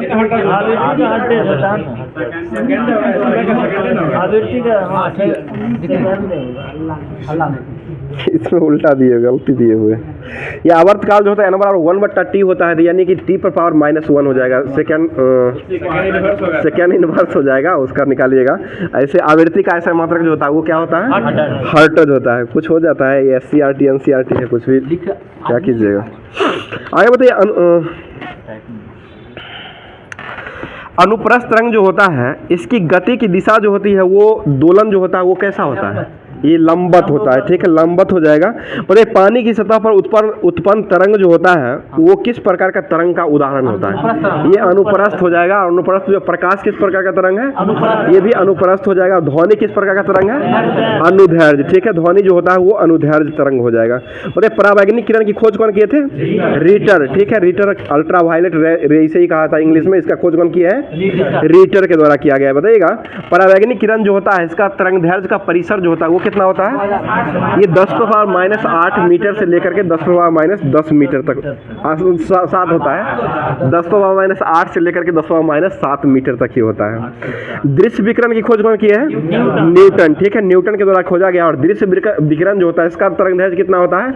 इसमें उल्टा दिए, गलती दिए हुए। ये आवर्त काल जो होता है n बराबर 1/t होता है, यानी कि t पर पावर -1 हो जाएगा, सेकेंड इनवर्स हो जाएगा, उसका निकालिएगा। ऐसे आवृत्ति का ऐसा मात्रक जो होता है वो क्या होता है? हर्ट्ज होता है। कुछ हो जाता है, ये SCRT NCRT है, कुछ भी क्या कीजिएगा। आगे बताइए, अनुप्रस्थ तरंग जो होता है इसकी गति की दिशा जो होती है वो दोलन जो होता है वो कैसा होता है? ये लंबवत होता है, ठीक है, लंबवत हो जाएगा। पर ये पानी की सतह पर उत्पन्न तरंग जो होता है वो किस प्रकार का तरंग का उदाहरण होता है? ये अनुप्रस्थ हो जाएगा। अनुप्रस्थ जो प्रकाश किस प्रकार का तरंग है? ये भी अनुप्रस्थ हो जाएगा। ध्वनि किस प्रकार का तरंग है? अनुदैर्घ्य, ठीक है, ध्वनि जो होता है वो अनुदैर्घ्य तरंग हो जाएगा। बोले परावैंगनिक किरण की खोज कौन किए थे? रीटर, ठीक है, रीटर अल्ट्रावायलेट रे से ही कहा था इंग्लिश में। इसका खोज कौन किया है? रीटर के द्वारा किया गया है। बताइएगा परावैंगनिक किरण जो होता है इसका तरंगदैर्घ्य का परिसर जो होता है वो कितना होता है? ये 10⁻⁸ मीटर से लेकर के 10⁻⁻10 मीटर तक 7 होता है। 10⁻⁸ से लेकर के 10⁻⁷ मीटर तक ही होता है। दृश्य विकिरण की खोज कौन की है? न्यूटन, ठीक है, न्यूटन के द्वारा खोजा गया। और दृश्य विकिरण जो होता है इसका तरंगदैर्घ्य कितना होता है?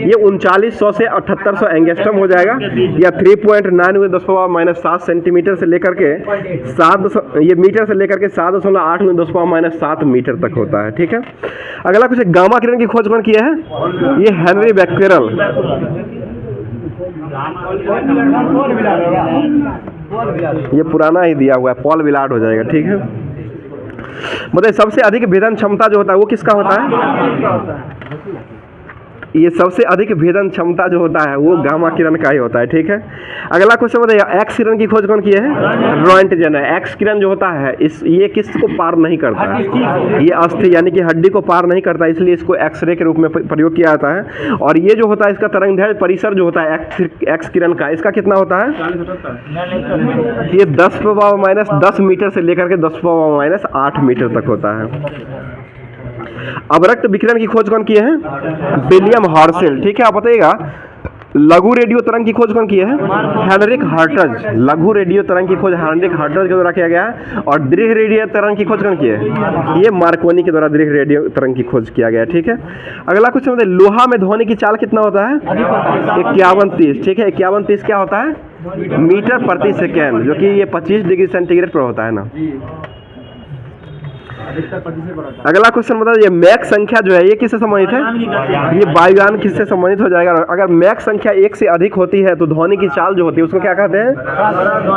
ये 3900 से 7800 एंगस्ट्रम हो जाएगा, या 3.9 10⁻⁷ सेंटीमीटर से लेकर के 7 मीटर से लेकर के 7.8 10⁻⁷ मीटर तक होता है, ठीक है। अगला कुछ गामा किरण की खोज कौन किया है? ये हेनरी बैक्वेरल। ये पुराना ही दिया हुआ है, पॉल विलार्ड हो जाएगा, ठीक है। मतलब सबसे अधिक भेदन क्षमता जो होता है वो किसका होता है? ये सबसे अधिक भेदन क्षमता जो होता है वो गामा किरण का ही होता है, ठीक है। अगला क्वेश्चन बताइए, एक्स किरण की खोज कौन की है? रोएंटगेन है। एक्स किरण जो होता है ये किसको पार नहीं करता है? ये अस्थि यानी कि हड्डी को पार नहीं करता, इसलिए इसको एक्सरे के रूप में प्रयोग किया जाता है। और ये जो होता है इसका तरंगदैर्घ्य परिसर जो होता है एक्स किरण का, इसका कितना होता है? ये 10⁻⁻10 मीटर से लेकर के 10⁻⁸ मीटर तक होता है। अवरक्त विकिरण की खोज कौन किए हैं? विलियम हर्शेल, ठीक है। आप बताइएगा लघु रेडियो तरंग की खोज कौन की है? Heinrich hertz. लघु रेडियो तरंग की खोज हेनरिक हर्ट्ज के द्वारा किया गया है। और दीर्घ रेडियो तरंग की खोज कौन की है? ये मार्कोनी के द्वारा दीर्घ रेडियो तरंग की खोज किया गया, ठीक है। अगला क्वेश्चन बताइए, लोहा में ध्वनि की चाल कितना होता है? 5130, ठीक है। 5130 क्या होता है? मीटर प्रति सेकेंड, जो कि ये 25 डिग्री सेंटीग्रेड पर होता है ना। अधिकतर 25 से बढ़ता है। अगला क्वेश्चन बता दीजिए, मैक संख्या जो है ये किससे संबंधित है? ये वायुयान किससे संबंधित हो जाएगा? अगर मैक संख्या 1 से अधिक होती है तो ध्वनि की चाल जो होती है उसको क्या कहते हैं?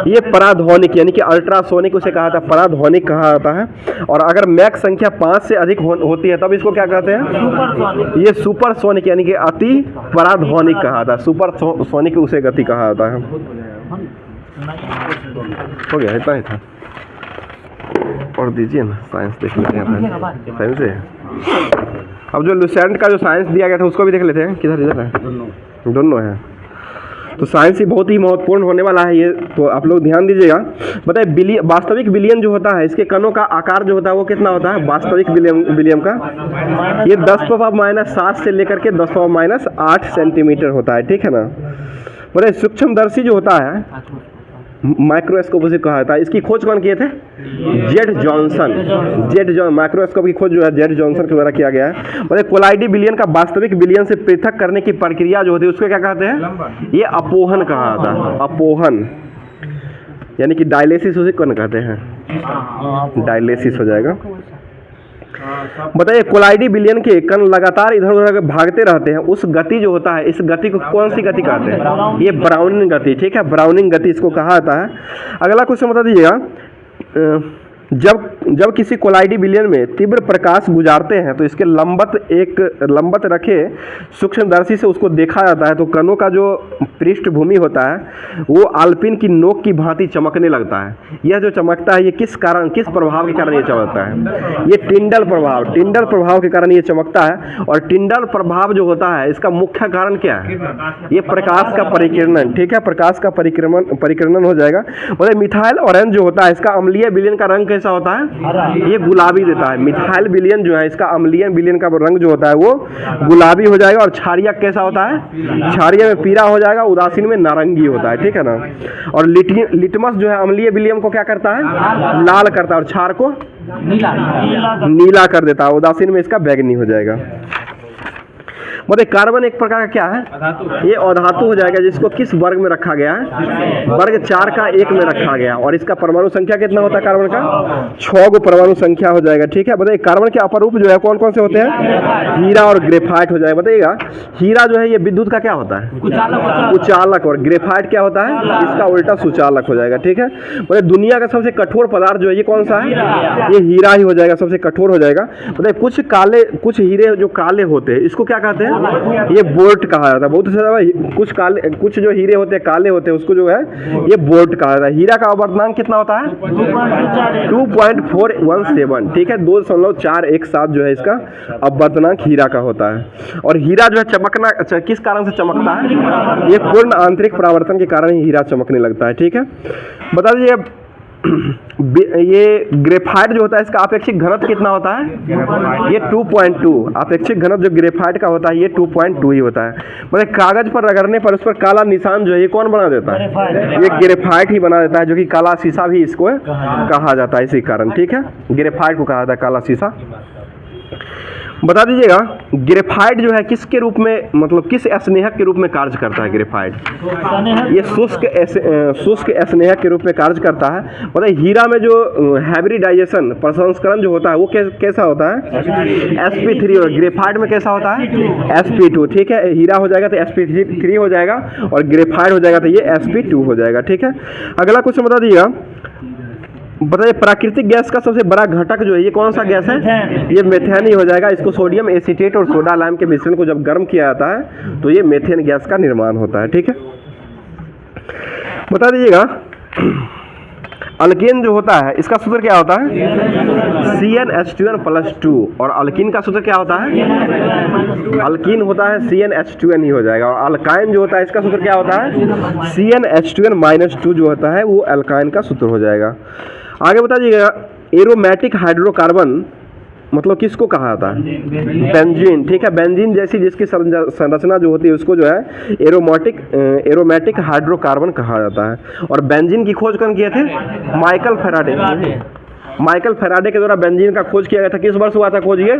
ये पराध्वनिक, यानी कि अल्ट्रासोनिक उसे कहा जाता है, पराध्वनिक कहा जाता है। और अगर मैक संख्या 5 से अधिक होती है तब इसको क्या कहते हैं? ये सुपरसोनिक, यानी कि अति पराध्वनिक कहा जाता है। सुपरसोनिक उसे गति कहा जाता है। हो गया, इतना ही था। और दीजिए ना, साइंस देख लेते हैं। साइंस है, अब जो लुसेंट का जो साइंस दिया गया था उसको भी देख लेते हैं। किधर इधर है? दोनों है। तो साइंस ही बहुत ही महत्वपूर्ण होने वाला है ये, तो आप लोग ध्यान दीजिएगा। बताइए, बिलियन, वास्तविक बिलियन जो होता है इसके कणों का आकार जो होता है वो कितना होता है? वास्तविक बिलियन का ये 10⁻⁷ से लेकर के 10⁻⁸ सेंटीमीटर होता है, ठीक है ना। बताइए, सूक्ष्मदर्शी जो होता है, माइक्रोस्कोप उसे कहा जाता है, इसकी खोज कौन किए थे? Z Johnson. माइक्रोस्कोप की खोज जो है जेड जॉनसन के द्वारा किया गया है। मतलब कोलाइडी बिलियन का वास्तविक बिलियन से पृथक करने की प्रक्रिया जो होती है उसको क्या कहते हैं? ये अपोहन कहा जाता है। अपोहन यानी कि डायलिसिस उसे कौन कहते हैं? डायलिसिस हो जाएगा। बताइए, कोलाइडी बिलियन के कण लगातार इधर उधर भागते रहते हैं, उस गति जो होता है, इस गति को कौन सी गति कहते हैं? ये ब्राउनिंग गति, ठीक है, ब्राउनिंग गति इसको कहा जाता है। अगला क्वेश्चन बता दीजिएगा, जब किसी कोलाइडी बिलियन में तीव्र प्रकाश गुजारते हैं तो इसके लंबत रखे सूक्ष्मदर्शी से उसको देखा जाता है तो कणों का जो पृष्ठभूमि होता है वो आल्पिन की नोक की भांति चमकने लगता है। यह जो चमकता है ये किस प्रभाव के कारण ये चमकता है? ये टिंडल प्रभाव के कारण ये चमकता है। और टिंडल प्रभाव जो होता है इसका मुख्य कारण क्या है? ये प्रकाश का परिकिरणन, ठीक है, प्रकाश का परिकिरणन हो जाएगा। मतलब मिथाइल ऑरेंज जो होता है इसका अम्लीय बिलियन का रंग कैसा होता है? ये गुलाबी देता है। मिथाइल बिलियन जो है इसका अम्लीय बिलियन का रंग जो होता है वो गुलाबी हो जाएगा। और क्षारीय कैसा होता है? क्षारीय में पीला हो जाएगा, उदासीन में नारंगी होता है, ठीक है ना। और लिटमस जो है अम्लीय बिलियन को क्या करता है? लाल करता है, और क्षार को नीला कर देता है, उदासीन में इसका बैंगनी हो जाएगा। मतलब कार्बन एक प्रकार का क्या है? ये अधातु हो जाएगा, जिसको किस वर्ग में रखा गया है? वर्ग 4 का 1 में रखा गया। और इसका परमाणु संख्या कितना होता है कार्बन का? 6 गो परमाणु संख्या हो जाएगा, ठीक है। बताइए, कार्बन के अपरूप जो है कौन कौन से होते हैं? हीरा और ग्रेफाइट हो जाएगा। बताइएगा, हीरा जो है ये विद्युत का क्या होता है? कुचालक। और ग्रेफाइट क्या होता है? इसका उल्टा सुचालक हो जाएगा, ठीक है। मतलब दुनिया का सबसे कठोर पदार्थ जो है ये कौन सा है? ये हीरा ही हो जाएगा, सबसे कठोर हो जाएगा। बताइए, कुछ हीरे जो काले होते हैं इसको क्या कहते हैं? ये बोल्ट कहा जाता है। बहुत सारा कुछ जो हीरे होते हैं काले होते हैं उसको जो है ये बोल्ट कहा जाता है। हीरा का अपवर्तनांक कितना होता है? 2.417, ठीक है, 2.417 जो है इसका अपवर्तनांक हीरा का होता है। और हीरा जो है चमकना किस कारण से चमकता है? ये पूर्ण आंतरिक परावर्तन के कारण ही हीरा चमकने लगता है, ठीक है। बता दीजिए, ये ग्रेफाइट जो होता है इसका अपेक्षित घनत्व कितना होता है? ये 2.2। अपेक्षित घनत्व जो ग्रेफाइट का होता है ये 2.2 ही होता है। मतलब कागज पर रगड़ने पर उस पर काला निशान जो है ये कौन बना देता है? ये ग्रेफाइट ही बना देता है, जो कि काला शीशा भी इसको कहा जाता है इसी कारण, ठीक है। ग्रेफाइट को कहा जाता है काला शीशा। बता दीजिएगा, ग्रेफाइट जो है किसके रूप में, मतलब किस स्नेहक के रूप में कार्य करता है? ग्रेफाइट ये शुष्क स्नेहक के रूप में कार्य करता है। मतलब हीरा में जो हाइब्रिडाइजेशन प्रसंस्करण जो होता है वो कैसा होता है? sp3। और ग्रेफाइट में कैसा होता है? sp2, ठीक है। हीरा हो जाएगा तो sp3 हो जाएगा, और ग्रेफाइट हो जाएगा तो ये sp2 हो जाएगा, ठीक है। अगला क्वेश्चन बता दीजिएगा, बताइए, प्राकृतिक गैस का सबसे बड़ा घटक जो है ये कौन सा गैस है? ये मेथेन ही हो जाएगा। इसको सोडियम एसीटेट और सोडा लाइम के मिश्रण को जब गर्म किया जाता है तो ये मेथेन गैस का निर्माण होता है, ठीक है। बता दीजिएगा, अल्केन जो होता है इसका सूत्र क्या होता है? CnH2n+2। और अल्कीन का सूत्र क्या होता है? अल्कीन होता है CnH2n ही हो जाएगा। और अल्काइन जो होता है इसका सूत्र क्या होता है? CnH2n-2 जो होता है वो अल्काइन का सूत्र हो जाएगा। आगे बता दीजिएगा, एरोमेटिक हाइड्रोकार्बन मतलब किसको कहा जाता है? बेंजीन, ठीक है। बेंजीन जैसी जिसकी संरचना जो होती है उसको जो है एरोमेटिक हाइड्रोकार्बन कहा जाता है। और बेंजीन की खोज कौन किए थे? माइकल फैराडे के द्वारा बेंजीन का खोज किया गया था। किस वर्ष हुआ था खोज? ये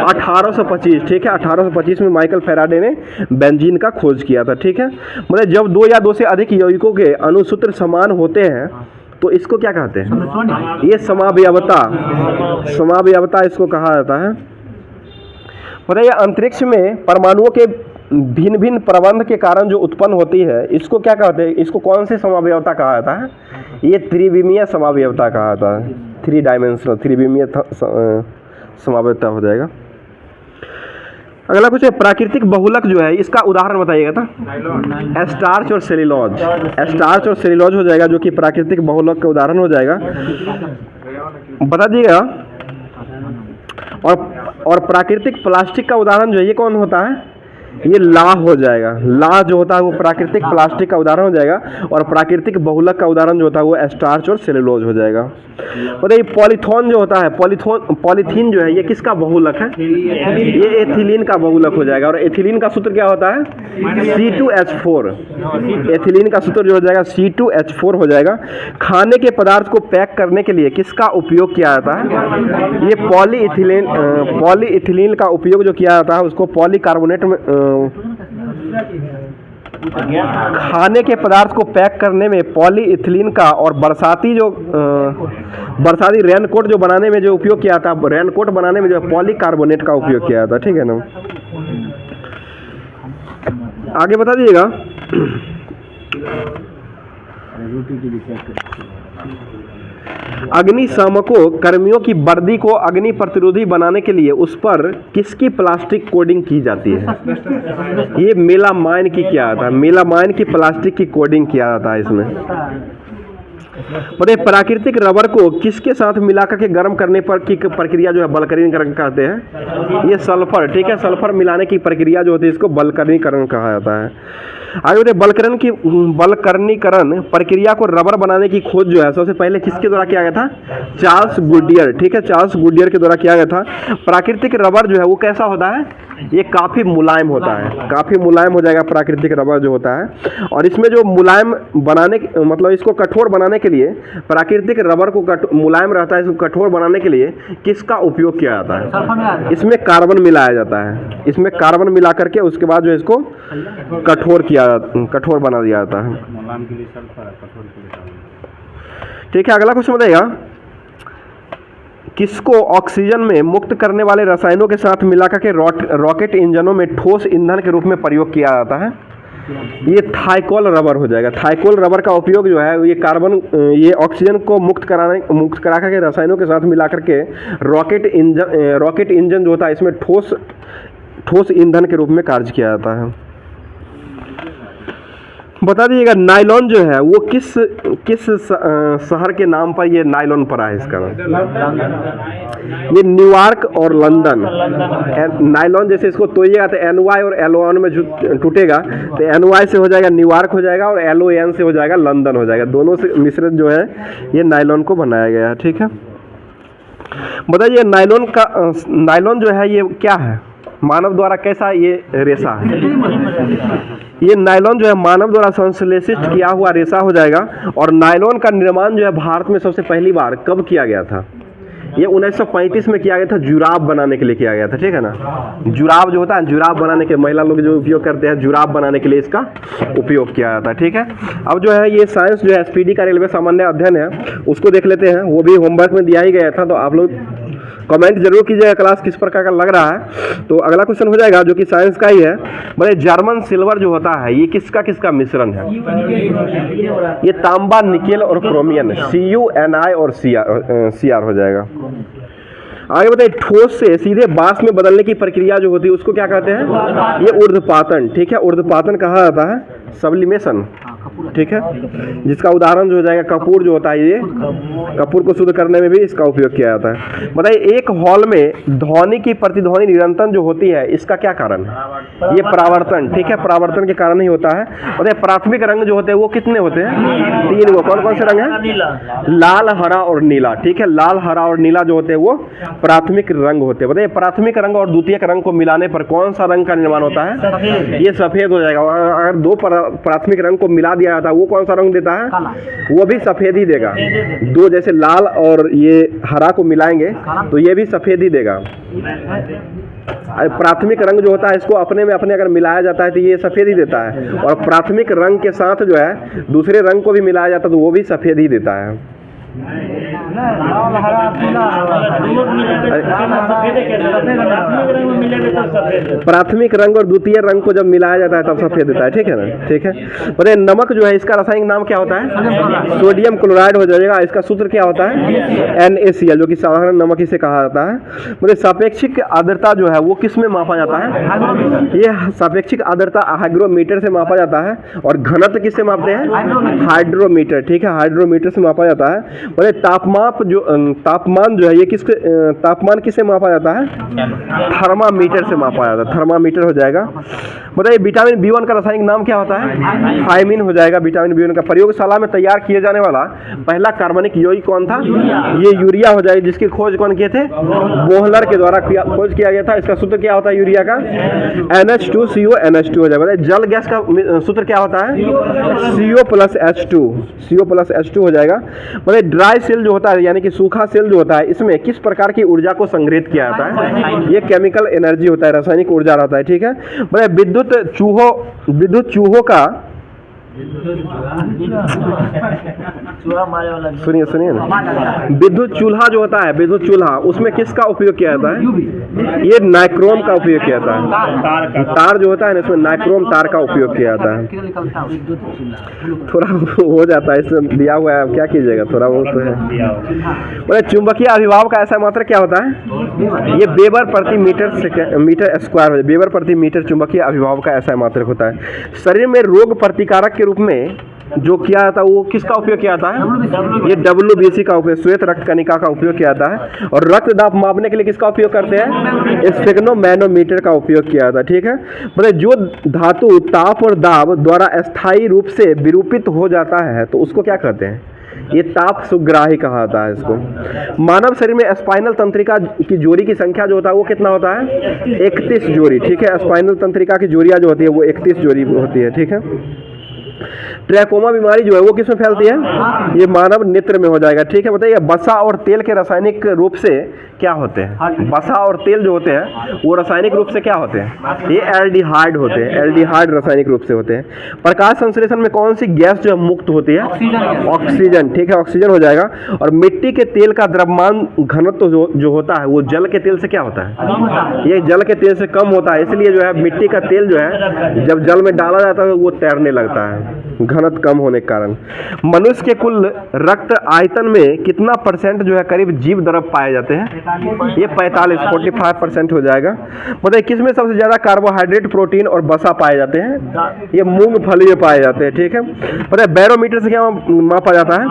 1825, ठीक है। 1825 में माइकल फैराडे ने बेंजीन का खोज किया था, ठीक है। मतलब जब 2 या 2 से अधिक यौगिकों के अणुसूत्र समान होते हैं तो इसको क्या कहते हैं? ये समावयवता, समावयवता इसको कहा जाता है। बताइए अंतरिक्ष में परमाणुओं के भिन्न भिन्न प्रबंध के कारण जो उत्पन्न होती है, इसको क्या कहते हैं? इसको कौन सी समावयवता कहा जाता है? ये त्रिविमीय समावयवता कहा जाता है। 3 डायमेंशनल त्रिविमीय समावयवता हो जाएगा। अगला कुछ है प्राकृतिक बहुलक जो है, इसका उदाहरण बताइएगा था। स्टार्च और सेल्यूलोज, स्टार्च और सेल्यूलोज हो जाएगा जो कि प्राकृतिक बहुलक का उदाहरण हो जाएगा, बता दीजिएगा। और प्राकृतिक प्लास्टिक का उदाहरण जो है ये कौन होता है? ये लाह हो जाएगा। लाह जो होता है वो प्राकृतिक प्लास्टिक का उदाहरण हो जाएगा, और प्राकृतिक बहुलक का उदाहरण जो होता है वो स्टार्च और सेल्यूलोज हो जाएगा। और ये पॉलीथीन जो होता है, पॉलीथीन जो है ये किसका बहुलक है? ये एथिलीन का बहुलक हो जाएगा। और एथिलीन का सूत्र क्या होता है? C2H4। एथिलीन का सूत्र जो हो जाएगा C2H4 हो जाएगा। खाने के पदार्थ को पैक करने के लिए किसका उपयोग किया जाता है? ये पॉलीइथिलीन का उपयोग जो किया जाता है उसको पॉलीकार्बोनेट में खाने के पदार्थ को पैक करने में पॉलीइथिलीन का, और बरसाती रेनकोट जो बनाने में जो उपयोग किया था, रेनकोट बनाने में जो पॉलीकार्बोनेट का उपयोग किया था। ठीक है ना, आगे बता दीजिएगा। अग्निशामकों कर्मियों की वर्दी को अग्नि प्रतिरोधी बनाने के लिए उस पर किसकी प्लास्टिक कोडिंग की जाती है? ये मेलामाइन की किया जाता है। मेलामाइन की प्लास्टिक की कोडिंग किया जाता है इसमें। बताइए प्राकृतिक रबर को किसके साथ मिलाकर के गर्म करने पर की प्रक्रिया जो है बलकरणीकरण कहते हैं? ये सल्फर। ठीक है, सल्फर मिलाने की प्रक्रिया जो होती है इसको बलकरणीकरण कहा जाता है। आगे बताइए बलकरणीकरण प्रक्रिया को रबर बनाने की खोज जो है सबसे पहले किसके द्वारा किया गया था? Charles Goodyear. ठीक है, चार्ल्स गुडियर के द्वारा किया गया था। प्राकृतिक रबर जो है वो कैसा होता है? ये काफ़ी मुलायम होता है, काफ़ी मुलायम हो जाएगा प्राकृतिक रबर जो होता है। और इसमें जो मुलायम बनाने मतलब इसको कठोर बनाने के लिए, प्राकृतिक रबर को मुलायम रहता है, इसको कठोर बनाने के लिए किसका उपयोग किया जाता है? इसमें कार्बन मिलाया जाता है। इसमें कार्बन मिला करके उसके बाद जो इसको कठोर बना दिया जाता है। ठीक है, अगला क्वेश्चन बताइएगा। किसको ऑक्सीजन में मुक्त करने वाले रसायनों के साथ मिलाकर के रॉकेट इंजनों में ठोस ईंधन के रूप में प्रयोग किया जाता है? ये थाइकोल रबर हो जाएगा। थाइकोल रबर का उपयोग जो है ये ऑक्सीजन को मुक्त करा करके रसायनों के साथ मिलाकर के रॉकेट इंजन जो होता है इसमें ठोस ईंधन के रूप में कार्य किया जाता है। बता दीजिएगा नायलॉन जो है वो किस शहर के नाम पर ये नायलॉन पड़ा है? इसका ये न्यूयॉर्क और लंदन। नायलॉन जैसे इसको तोड़िएगा तो NY और LON में टूटेगा, तो NY से हो जाएगा न्यूयॉर्क हो जाएगा, और LON से हो जाएगा लंदन हो जाएगा। दोनों से मिश्रित जो है ये नायलॉन को बनाया गया है। ठीक है, बताइए नायलॉन जो है ये क्या है? मानव द्वारा कैसा ये रेशा है? ये नायलॉन जो है मानव द्वारा संश्लेषित किया हुआ रेशा हो जाएगा। और नायलॉन का निर्माण जो है भारत में सबसे पहली बार कब किया गया था? ये 1935 में किया गया था, जुराब बनाने के लिए किया गया था। ठीक है ना, जुराब जो होता है, जुराब बनाने के महिला लोग जो उपयोग करते हैं, जुराब बनाने के लिए इसका उपयोग किया जाता है। ठीक है, अब जो है ये साइंस जो है SPD का रेलवे सामान्य अध्ययन है उसको देख लेते हैं। वो भी होमवर्क में दिया ही गया था, तो आप लोग कमेंट जरूर कीजिएगा क्लास किस प्रकार का लग रहा है। तो अगला क्वेश्चन हो जाएगा जो कि साइंस का ही है। भाई जर्मन सिल्वर जो होता है ये किसका मिश्रण है? ये तांबा, निकेल और क्रोमियम, CuNi और Cr हो जाएगा। आगे बताइए ठोस से सीधे बांस में बदलने की प्रक्रिया जो होती है उसको क्या कहते हैं? ये ऊर्ध्वपातन। ठीक है, ऊर्ध्वपातन कहा जाता है, सब्लिमेशन। ठीक है, जिसका उदाहरण जो हो जाएगा कपूर जो होता है, ये कपूर को शुद्ध करने में भी इसका उपयोग किया जाता है। बताइए एक हॉल में ध्वनि की प्रतिध्वनि निरंतर जो होती है इसका क्या कारण है? ये परावर्तन। ठीक है, परावर्तन के कारण ही होता है। बताइए प्राथमिक रंग जो होते हैं वो कितने होते हैं? 3 वो कौन कौन से रंग है? लाल, हरा और नीला। ठीक है, लाल, हरा और नीला जो होते हैं वो प्राथमिक रंग होते हैं। बताइए प्राथमिक रंग और द्वितीयक रंग को मिलाने पर कौन सा रंग का निर्माण होता है? ये सफेद हो जाएगा। अगर 2 प्राथमिक रंग को मिला दिया जाता है वो कौन सा रंग देता है? वो भी सफेद ही देगा। 2 जैसे लाल और ये हरा को मिलाएंगे तो ये भी सफेद ही देगा। प्राथमिक रंग जो होता है इसको अपने में अपने अगर मिलाया जाता है तो ये सफ़ेद ही देता है, और प्राथमिक रंग के साथ जो है दूसरे रंग को भी मिलाया जाता है तो वो भी सफ़ेद ही देता है। प्राथमिक रंग और द्वितीय रंग को जब मिलाया जाता है तब सफेद देता है, ठीक है ना। ठीक है, बताइए नमक जो है इसका रासायनिक नाम क्या होता है? सोडियम क्लोराइड हो जाएगा। इसका सूत्र क्या होता है? NaCl, जो कि साधारण नमक इसे कहा जाता है। मतलब सापेक्षिक आर्द्रता जो है वो किस में मापा जाता है? ये सापेक्षिक आर्द्रता हाइग्रोमीटर से मापा जाता है, और घनत्व किससे मापते हैं? हाइड्रोमीटर। ठीक है, हाइड्रोमीटर से मापा जाता है। बोले तापमान जो है ये तापमान किससे मापा जाता है? थर्मामीटर से मापा जाता है। थर्मामीटर हो जाएगा। बताइए विटामिन B1 का रासायनिक नाम क्या होता है? थायमिन हो जाएगा विटामिन B1 का। प्रयोगशाला में तैयार किए जाने वाला पहला कार्बनिक यौगिक कौन था? ये यूरिया हो जाएगा, जिसकी खोज कौन किए थे? बोहलर के द्वारा खोज किया गया था। इसका सूत्र क्या होता है यूरिया का? NH2CO NH2 हो जाएगा। जल गैस का सूत्र क्या होता है? CO+H2 हो जाएगा। मतलब ड्राई सेल जो होता है यानी कि सूखा सेल जो होता है, इसमें किस प्रकार की ऊर्जा को संग्रहित किया जाता है? ये केमिकल एनर्जी होता है, रासायनिक ऊर्जा रहता है। ठीक है, मतलब विद्युत चूहों का सुनिए ना, विद्युत चूल्हा जो होता है, विद्युत चूल्हा, उसमें किसका उपयोग किया जाता है? ये नाइक्रोम का उपयोग किया जाता है। तार जो होता है ना, इसमें नाइक्रोम तार का उपयोग किया जाता है। थोड़ा हो जाता है, इसमें दिया हुआ है, क्या कीजिएगा, थोड़ा बहुत तो है। मतलब चुंबकीय अभिभाव का ऐसा मात्रा क्या होता है? ये वेबर प्रति मीटर स्क्वायर है। वेबर प्रति मीटर चुंबकीय अभिभाव का ऐसा मात्रक होता है। शरीर में रोग प्रतिकारक के रूप में जो किया जाता है वो किसका उपयोग किया जाता है? ये WBC का उपयोग, श्वेत रक्त कणिका का उपयोग किया जाता है। और रक्त दाब मापने के लिए किसका उपयोग करते हैं? स्फेग्नोमैनोमीटर का उपयोग किया जाता है। ठीक है, मतलब जो धातु ताप और दाब द्वारा अस्थायी रूप से विरूपित हो जाता है तो उसको क्या कहते हैं? ये ताप सुग्राही कहा जाता है इसको। मानव शरीर में स्पाइनल तंत्रिका की जोड़ी की संख्या जो होता है वो कितना होता है? 31 जोड़ी। ठीक है, स्पाइनल तंत्रिका की जोड़ियां जो होती है वो 31 जोड़ी होती है। ठीक है, ट्रैकोमा बीमारी जो है वो किस में फैलती है? ये मानव नेत्र में हो जाएगा। ठीक है, बताइए वसा और तेल के रासायनिक रूप से क्या होते हैं? वसा और तेल जो होते हैं वो रासायनिक रूप से क्या होते हैं? ये एल्डिहाइड होते हैं। एल्डिहाइड रासायनिक रूप से होते हैं। प्रकाश संश्लेषण में कौन सी गैस जो है मुक्त होती है? ऑक्सीजन। ठीक है, ऑक्सीजन हो जाएगा। और मिट्टी के तेल का द्रव्यमान घनत्व जो होता है वो जल के तेल से क्या होता है? ये जल के तेल से कम होता है। इसलिए जो है मिट्टी का तेल जो है जब जल में डाला जाता है वो तैरने लगता है, घनत्व कम होने के कारण। मनुष्य के कुल रक्त आयतन में कितना % जो है करीब जीव द्रव पाए जाते हैं? ये 45% हो जाएगा। मतलब किसमें सबसे ज्यादा कार्बोहाइड्रेट, प्रोटीन और वसा पाए जाते हैं? ये मूंगफली में पाए जाते हैं। ठीक है, मतलब बैरोमीटर से क्या मापा जाता है?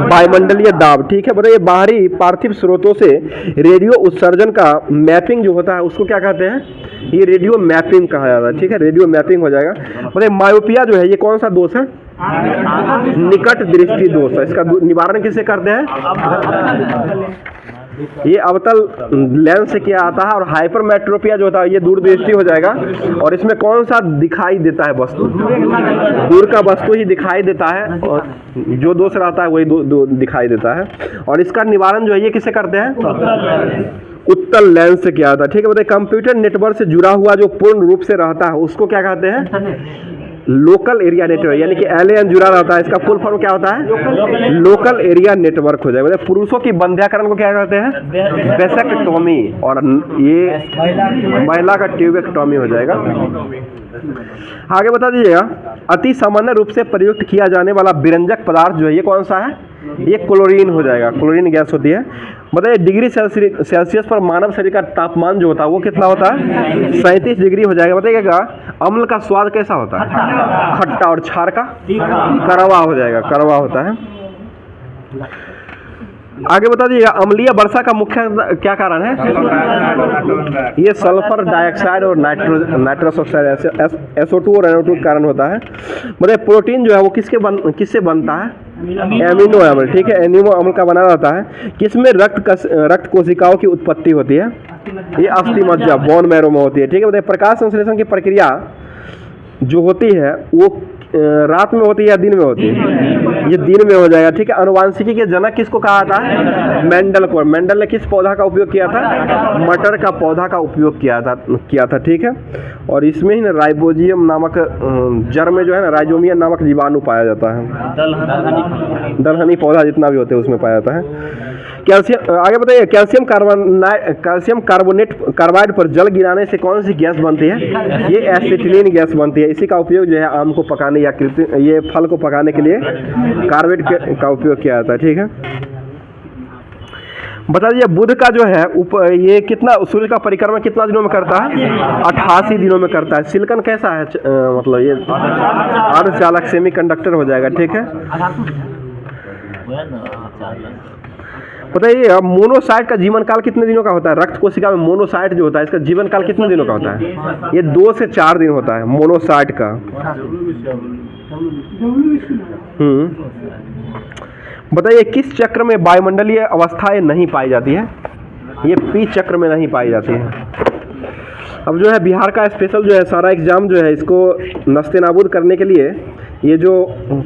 वायुमंडलीय दाब। ठीक है, बताइए बाहरी पार्थिव स्रोतों से रेडियो उत्सर्जन का मैपिंग जो होता है उसको क्या कहते हैं? ये रेडियो मैपिंग कहा जाता है। ठीक है, रेडियो मैपिंग हो जाएगा। मतलब मायोपिया जो है ये कौन सा दोष है? निकट दृष्टि दोष है। इसका निवारण किससे करते हैं? ये अवतल लेंस से किया आता है। और हाइपरमेट्रोपिया जो होता है ये दूरदृष्टि हो जाएगा। और इसमें कौन सा दिखाई देता है वस्तु? दूर का वस्तु ही दिखाई देता है, और जो दोष रहता है वही दिखाई देता है। और इसका निवारण जो है ये किससे करते हैं? उत्तल लेंस से किया जाता है। ठीक है, बताइए कंप्यूटर नेटवर्क से जुड़ा हुआ जो पूर्ण रूप से रहता है उसको क्या कहते हैं? लोकल एरिया नेटवर्क, यानी कि LAN जुड़ा रहता है। इसका फुल फॉर्म क्या होता है? लोकल एरिया नेटवर्क हो जाएगा। मतलब पुरुषों की बंध्याकरण को क्या कहते हैं? वेसेक्टोमी। और ये महिला का ट्यूबेक्टोमी हो जाएगा। आगे बता दीजिएगा, अति सामान्य रूप से प्रयुक्त किया जाने वाला विरंजक पदार्थ जो है ये कौन सा है? ये क्लोरीन हो जाएगा। क्लोरीन गैस होती है। बताइए डिग्री सेल्सियस पर मानव शरीर का तापमान जो होता है वो कितना होता है? 37 डिग्री हो जाएगा। बताइएगा अम्ल का स्वाद कैसा होता है? खट्टा। और क्षार का? कड़वा हो जाएगा, कड़वा होता है। आगे बता दीजिएगा अम्लीय वर्षा का मुख्य क्या कारण है? ये सल्फर डाइऑक्साइड और नाइट्रस ऑक्साइड SO2 और NO2 के कारण होता है। मतलब प्रोटीन जो है वो किससे बनता है? एमिनो अम्ल। ठीक है, एमिनो अम्ल का बना रहता है। किसमें रक्त कोशिकाओं की उत्पत्ति होती है? ये अस्थि मज्जा, बोन मैरो में होती है। ठीक है, बताइए प्रकाश संश्लेषण की प्रक्रिया जो होती है वो रात में होती है या दिन में होती है? ये दिन में हो जाएगा, ठीक है। आनुवांशिकी के जनक किसको कहा था? मेंडल को। मेंडल ने किस पौधा का उपयोग किया था? मटर का पौधा का उपयोग किया था, ठीक है। और इसमें ही ना राइबोजियम नामक जड़ में जो है ना राइजोमियम नामक जीवाणु पाया जाता है। दलहनी पौधा जितना भी होते हैं उसमें पाया जाता है। कैल्शियम, आगे बताइए, कैल्शियम कार्बाइड पर जल गिराने से कौन सी गैस बनती है? ये एसिटिलीन गैस बनती है। इसी का उपयोग जो है आम को पकाने या ये फल को पकाने के लिए कार्बाइड का उपयोग किया जाता है, ठीक है। बता दीजिए बुध का जो है ये कितना सूर्य का परिक्रमा कितना दिनों में करता है? 88 दिनों में करता है। सिलिकॉन कैसा है? मतलब ये अर्धचालक सेमी कंडक्टर हो जाएगा, ठीक है। बताइए अब मोनोसाइट का जीवन काल कितने दिनों का होता है? रक्त कोशिका में मोनोसाइट जो होता है इसका जीवन काल कितने दिनों का होता है? ये 2 से 4 दिन होता है मोनोसाइट का। बताइए किस चक्र में वायुमंडलीय अवस्थाएं नहीं पाई जाती है? ये पी चक्र में नहीं पाई जाती है। अब जो है बिहार का स्पेशल जो है सारा एग्जाम जो है इसको नस्तेनाबूद करने के लिए ये जो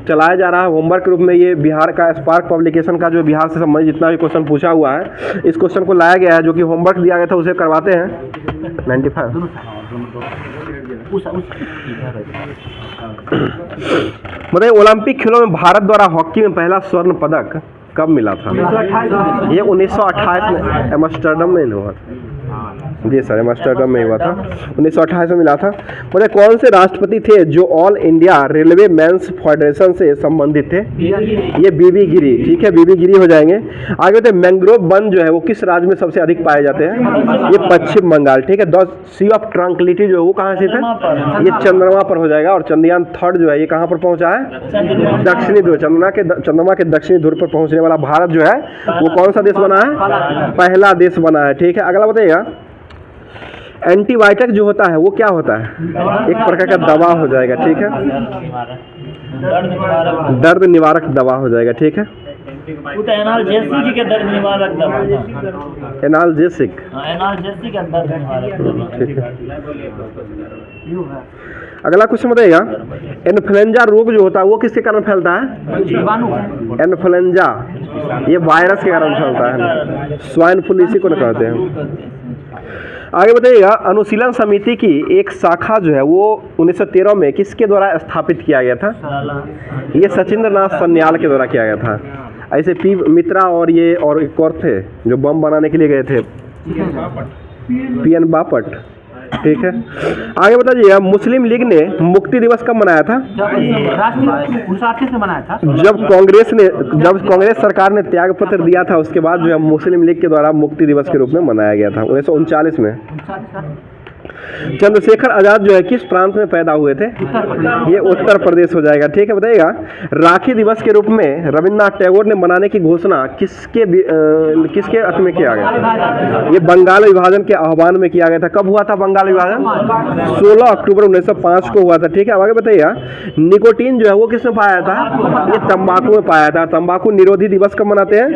चलाया जा रहा है होमवर्क के रूप में, ये बिहार का स्पार्क पब्लिकेशन का जो बिहार से संबंधित जितना भी क्वेश्चन पूछा हुआ है इस क्वेश्चन को लाया गया है, जो कि होमवर्क दिया गया था उसे करवाते हैं। 95 मतलब ओलंपिक खेलों में भारत द्वारा हॉकी में पहला स्वर्ण पदक कब मिला था? ये 1928 में एम्स्टर्डम में हुआ था। जी सर, एम्स्टर्डम में हुआ था, 1928 में मिला था। बोले कौन से राष्ट्रपति थे जो All India Railwaymen's Federation से संबंधित थे? ये बीबी गिरी, ठीक है, बीबी गिरी हो जाएंगे। आगे होते मैंग्रोव वन जो है वो किस राज्य में सबसे अधिक पाए जाते हैं? ये पश्चिम बंगाल, ठीक है। द सी ऑफ ट्रंक्विलिटी जो है वो कहाँ से था? ये चंद्रमा पर हो जाएगा। और चंद्रयान 3 जो है ये कहाँ पर पहुँचा है? दक्षिणी ध्रुव, चंद्रमा के दक्षिणी ध्रुव पर पहुँचने वाला भारत जो है वो कौन सा देश बना है? पहला देश बना है, ठीक है। अगला बताइएगा एंटीबायोटिक जो होता है वो क्या होता है? एक प्रकार का दवा हो जाएगा, ठीक है। दर्द निवारक दवा हो जाएगा, ठीक है। एनाल्जेसिक के दर्द निवारक दवा। एनाल्जेसिक, एनाल्जेसिक का दर्द निवारक दवा, ठीक है। अगला क्वेश्चन बताइएगा इन्फ्लुएंजा रोग जो होता है वो किसके कारण फैलता है? इन्फ्लुएंजा ये वायरस के कारण फैलता है। स्वाइन फ्लू इसी को कहते हैं। आगे बताइएगा अनुशीलन समिति की एक शाखा जो है वो 1913 में किसके द्वारा स्थापित किया गया था? ये सचिंद्र नाथ सन्याल के द्वारा किया गया था। ऐसे पी मित्रा और ये और एक और थे जो बम बनाने के लिए गए थे, पीएन बापट, ठीक है। आगे बताइए मुस्लिम लीग ने मुक्ति दिवस कब मनाया था? से मनाया था जब कांग्रेस सरकार ने त्याग पत्र दिया था उसके बाद जो है मुस्लिम लीग के द्वारा मुक्ति दिवस के रूप में मनाया गया था 1939 में। चंद्रशेखर आजाद जो है किस प्रांत में पैदा हुए थे? ये उत्तर प्रदेश हो जाएगा, ठीक है। बताइएगा राखी दिवस के रूप में रविन्द्रनाथ टैगोर ने मनाने की घोषणा किसके अर्थ में किया गया था? ये बंगाल विभाजन के आह्वान में किया गया था। कब हुआ था बंगाल विभाजन? 16 अक्टूबर 1905 को हुआ था, ठीक है। आगे बताइएगा निकोटीन जो है वो किसमें पाया था? ये तंबाकू में पाया था। तंबाकू निरोधी दिवस कब मनाते हैं?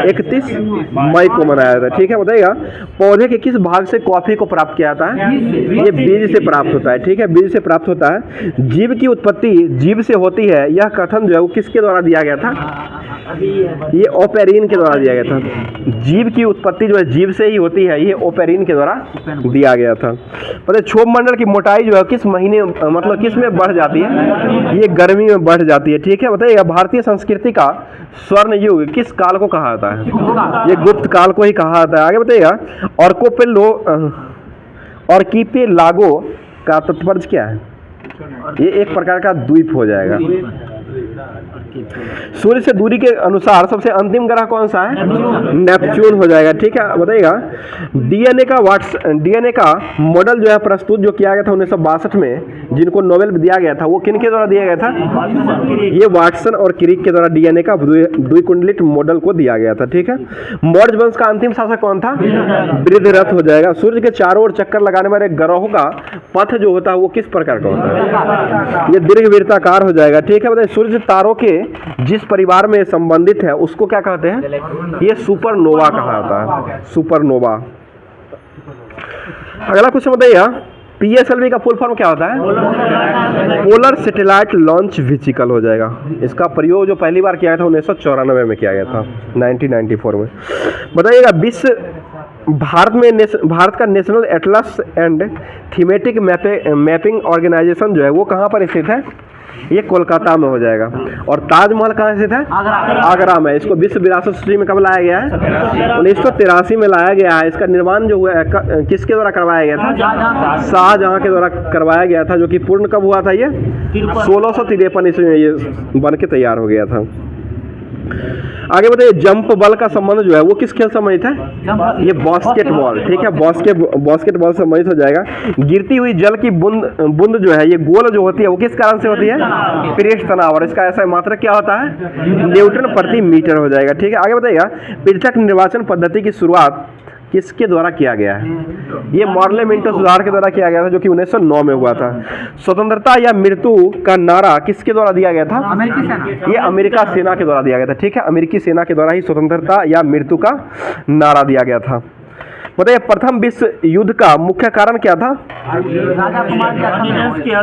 31 मई को मनाया था, ठीक है। बताइएगा पौधे के किस भाग से कॉफी को प्राप्त किया था? ये बीज से प्राप्त होता है, ठीक है, बीज से प्राप्त होता है। जीव की उत्पत्ति जीव से होती है, यह कथन जो है वो किसके द्वारा दिया गया था? ये ओपेरिन के द्वारा दिया गया था। जीव की उत्पत्ति जो है जीव से ही होती है, ये ओपेरिन के द्वारा दिया गया था। पता क्षोभ मंडल की मोटाई जो है किस महीने मतलब किस में बढ़ जाती है? ये गर्मी में बढ़ जाती है, ठीक है। बताइए भारतीय संस्कृति का स्वर्ण युग किस काल को कहा जाता है? ये गुप्त काल को ही कहा जाता है। आगे बताइएगा आर्किपेलागो का तात्पर्य क्या है? ये एक प्रकार का द्वीप हो जाएगा। सूर्य से दूरी के अनुसार सबसे अंतिम ग्रह कौन सा है? नेपच्यून हो जाएगा, ठीक है। बताइएगा डीएनए का मॉडल जो है प्रस्तुत जो किया गया था 1962 में, जिनको नोबेल दिया गया था वो किनके द्वारा दिया गया था? ये वाटसन और क्रिक के द्वारा डीएनए का द्विकुंडलित मॉडल को दिया गया था, ठीक है। मौर्य वंश का अंतिम शासक कौन था? बृहद्रथ हो जाएगा। सूर्य के चारों ओर चक्कर लगाने वाले ग्रहों का पथ जो होता है वो किस प्रकार का होता है? ये दीर्घवृत्ताकार हो जाएगा, ठीक है। बताइए सूर्य तारों के जिस परिवार में संबंधित है उसको क्या कहते हैं? ये सुपरनोवा कहा जाता है, सुपरनोवा। अगला क्वेश्चन बताइए PSLV का फुल फॉर्म क्या होता है? पोलर सैटेलाइट लॉन्च व्हीकल हो जाएगा। इसका प्रयोग जो पहली बार किया गया था 1994 में किया गया था, 1994 में। बताइएगा भारत का National Atlas and Thematic Mapping Organisation जो है वो कहाँ पर स्थित है? ये कोलकाता में हो जाएगा। और ताजमहल कहाँ स्थित है? आगरा में। इसको विश्व विरासत सूची में कब लाया गया है? 1983 में लाया गया है। इसका निर्माण जो हुआ है किसके द्वारा करवाया गया था? शाहजहां के द्वारा करवाया गया था, जो कि पूर्ण कब हुआ था? ये 1653 ईस्वी में ये बन के तैयार हो गया था। आगे बताइए, जंप बल का संबंध जो है वो किस खेल से संबंधित है? ये बास्केटबॉल, ठीक है, बास्केटबॉल से संबंधित हो जाएगा। गिरती हुई जल की बूंद जो है ये गोल जो होती है वो किस कारण से होती है? पृष्ठ तनाव। और इसका ऐसा मात्रक क्या होता है? न्यूटन प्रति मीटर हो जाएगा, ठीक है। आगे बताइएगा, पृथक निर्वाचन पद्धति की शुरुआत किसके द्वारा किया गया है? ये मॉर्ले मिंटो सुधार के द्वारा किया गया था, जो कि 1909 में हुआ था। स्वतंत्रता या मृत्यु का नारा किसके द्वारा दिया गया था? ये अमेरिका सेना के द्वारा दिया गया था, ठीक है। अमेरिकी सेना के द्वारा ही स्वतंत्रता या मृत्यु का नारा दिया गया था। बताइए, प्रथम विश्व युद्ध का मुख्य कारण क्या था?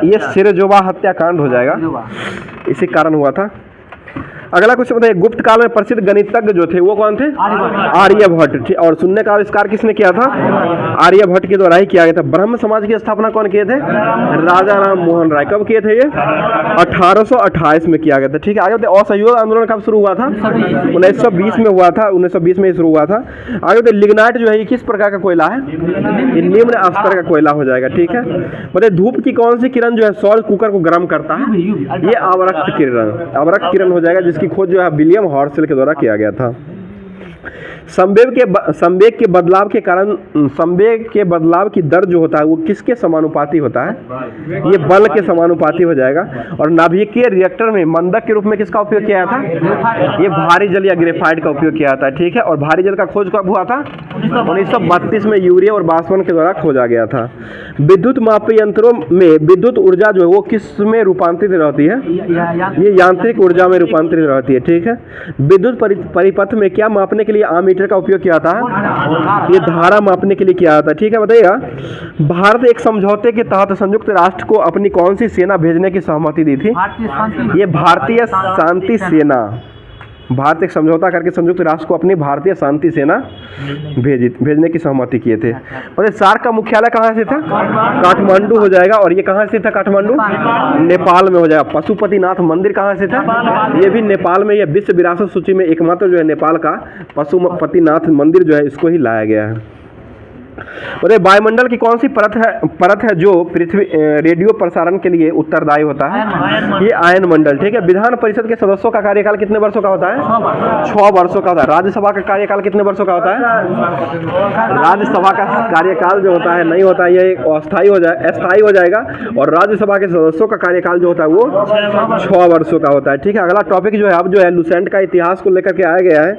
ये सिरजोवा हत्याकांड हो जाएगा, इसी कारण हुआ था। अगला क्वेश्चन बताइए, गुप्त काल में प्रसिद्ध गणितज्ञ जो थे वो कौन थे? आर्यभट्ट। और शून्य का आविष्कार किसने किया था? आर्यभट्ट के द्वारा ही किया गया था। ब्रह्म समाज की स्थापना कौन किए थे? राजा राम मोहन राय। कब किए थे ये? 1828 में किया गया था, ठीक है। आगे बताइए, असहयोग आंदोलन कब शुरू हुआ था? 1920 में हुआ था, 1920 में शुरू हुआ था। आगे बताइए, लिग्नाइट जो है ये किस प्रकार का कोयला है? ये निम्न स्तर का कोयला हो जाएगा, ठीक है। बताइए, धूप की कौन सी किरण जो है सौर कुकर को गर्म करता है? ये अवरक्त किरण हो जाएगा, की खोज जो है विलियम हॉर्सेल के द्वारा किया गया था। संवेग के बदलाव के कारण संवेग के बदलाव की दर जो होता है वो किसके समानुपाती होता है? ये बल के समानुपाती हो जाएगा। और नाभिकीय रिएक्टर में मंदक के रूप में किसका उपयोग किया था? ये भारी जल या ग्रेफाइट का उपयोग किया था, ठीक है। और भारी जल का खोज कब हुआ था? 1932 में यूरिया और बाष्पन के द्वारा खोजा गया था। विद्युत मापी यंत्रों में विद्युत ऊर्जा जो है वो किस में रूपांतरित रहती है? ये यांत्रिक ऊर्जा में रूपांतरित रहती है, ठीक है। विद्युत परिपथ में क्या मापने के लिए आम का उपयोग किया था? ये धारा मापने के लिए किया था, ठीक है। बताइएगा, भारत एक समझौते के तहत संयुक्त राष्ट्र को अपनी कौन सी सेना भेजने की सहमति दी थी? ये भारतीय शांति सेना। भारत एक समझौता करके संयुक्त राष्ट्र को अपनी भारतीय शांति सेना भेजने की सहमति किए थे। और सार्क का मुख्यालय कहाँ से था? काठमांडू हो जाएगा। और ये कहाँ से था? काठमांडू, नेपाल में हो जाएगा। पशुपतिनाथ मंदिर कहाँ से था? ये भी नेपाल में। यह विश्व विरासत सूची में एकमात्र जो है नेपाल का पशुपतिनाथ मंदिर जो है इसको ही लाया गया है। बताइए, वायुमंडल की कौन सी परत है जो पृथ्वी रेडियो प्रसारण के लिए उत्तरदायी होता है? ये आयन मंडल, ठीक है। विधान परिषद के सदस्यों का कार्यकाल कितने वर्षों का होता है? 6 वर्षों का होता है। राज्यसभा का कार्यकाल कितने वर्षों का होता है? राज्यसभा का कार्यकाल जो होता है नहीं होता है, ये अस्थायी हो जाएगा। और राज्यसभा के सदस्यों का कार्यकाल जो होता है वो 6 वर्षों का होता है, ठीक है। अगला टॉपिक जो है अब जो है लुसेंट का इतिहास को लेकर के आया गया है,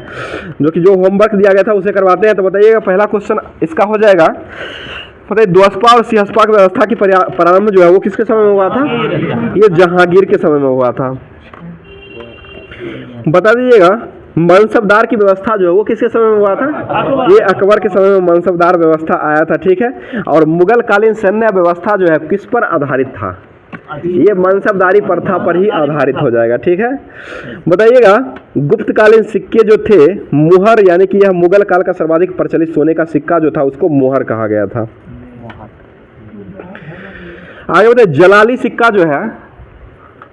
जो कि जो होमवर्क दिया गया था उसे करवाते हैं। तो बताइएगा, पहला क्वेश्चन इसका हो जाएगा। पता है, द्वस्पा और सिहस्पा की व्यवस्था की प्रारंभ जो है वो किसके समय में हुआ था? ये जहांगीर के समय में हुआ था। बता दीजिएगा, मनसबदार की व्यवस्था जो है वो किसके समय में हुआ था? ये अकबर के समय में मनसबदार व्यवस्था आया था, ठीक है। और मुगल कालीन सैन्य व्यवस्था जो है किस पर आधारित था? ये मनसबदारी प्रथा पर ही आधारित हो जाएगा, ठीक है। बताइएगा, गुप्तकालीन सिक्के जो थे मुहर, यानी कि यह मुगल काल का सर्वाधिक प्रचलित सोने का सिक्का जो था उसको मुहर कहा गया था। आगे बताइए, जलाली सिक्का जो है,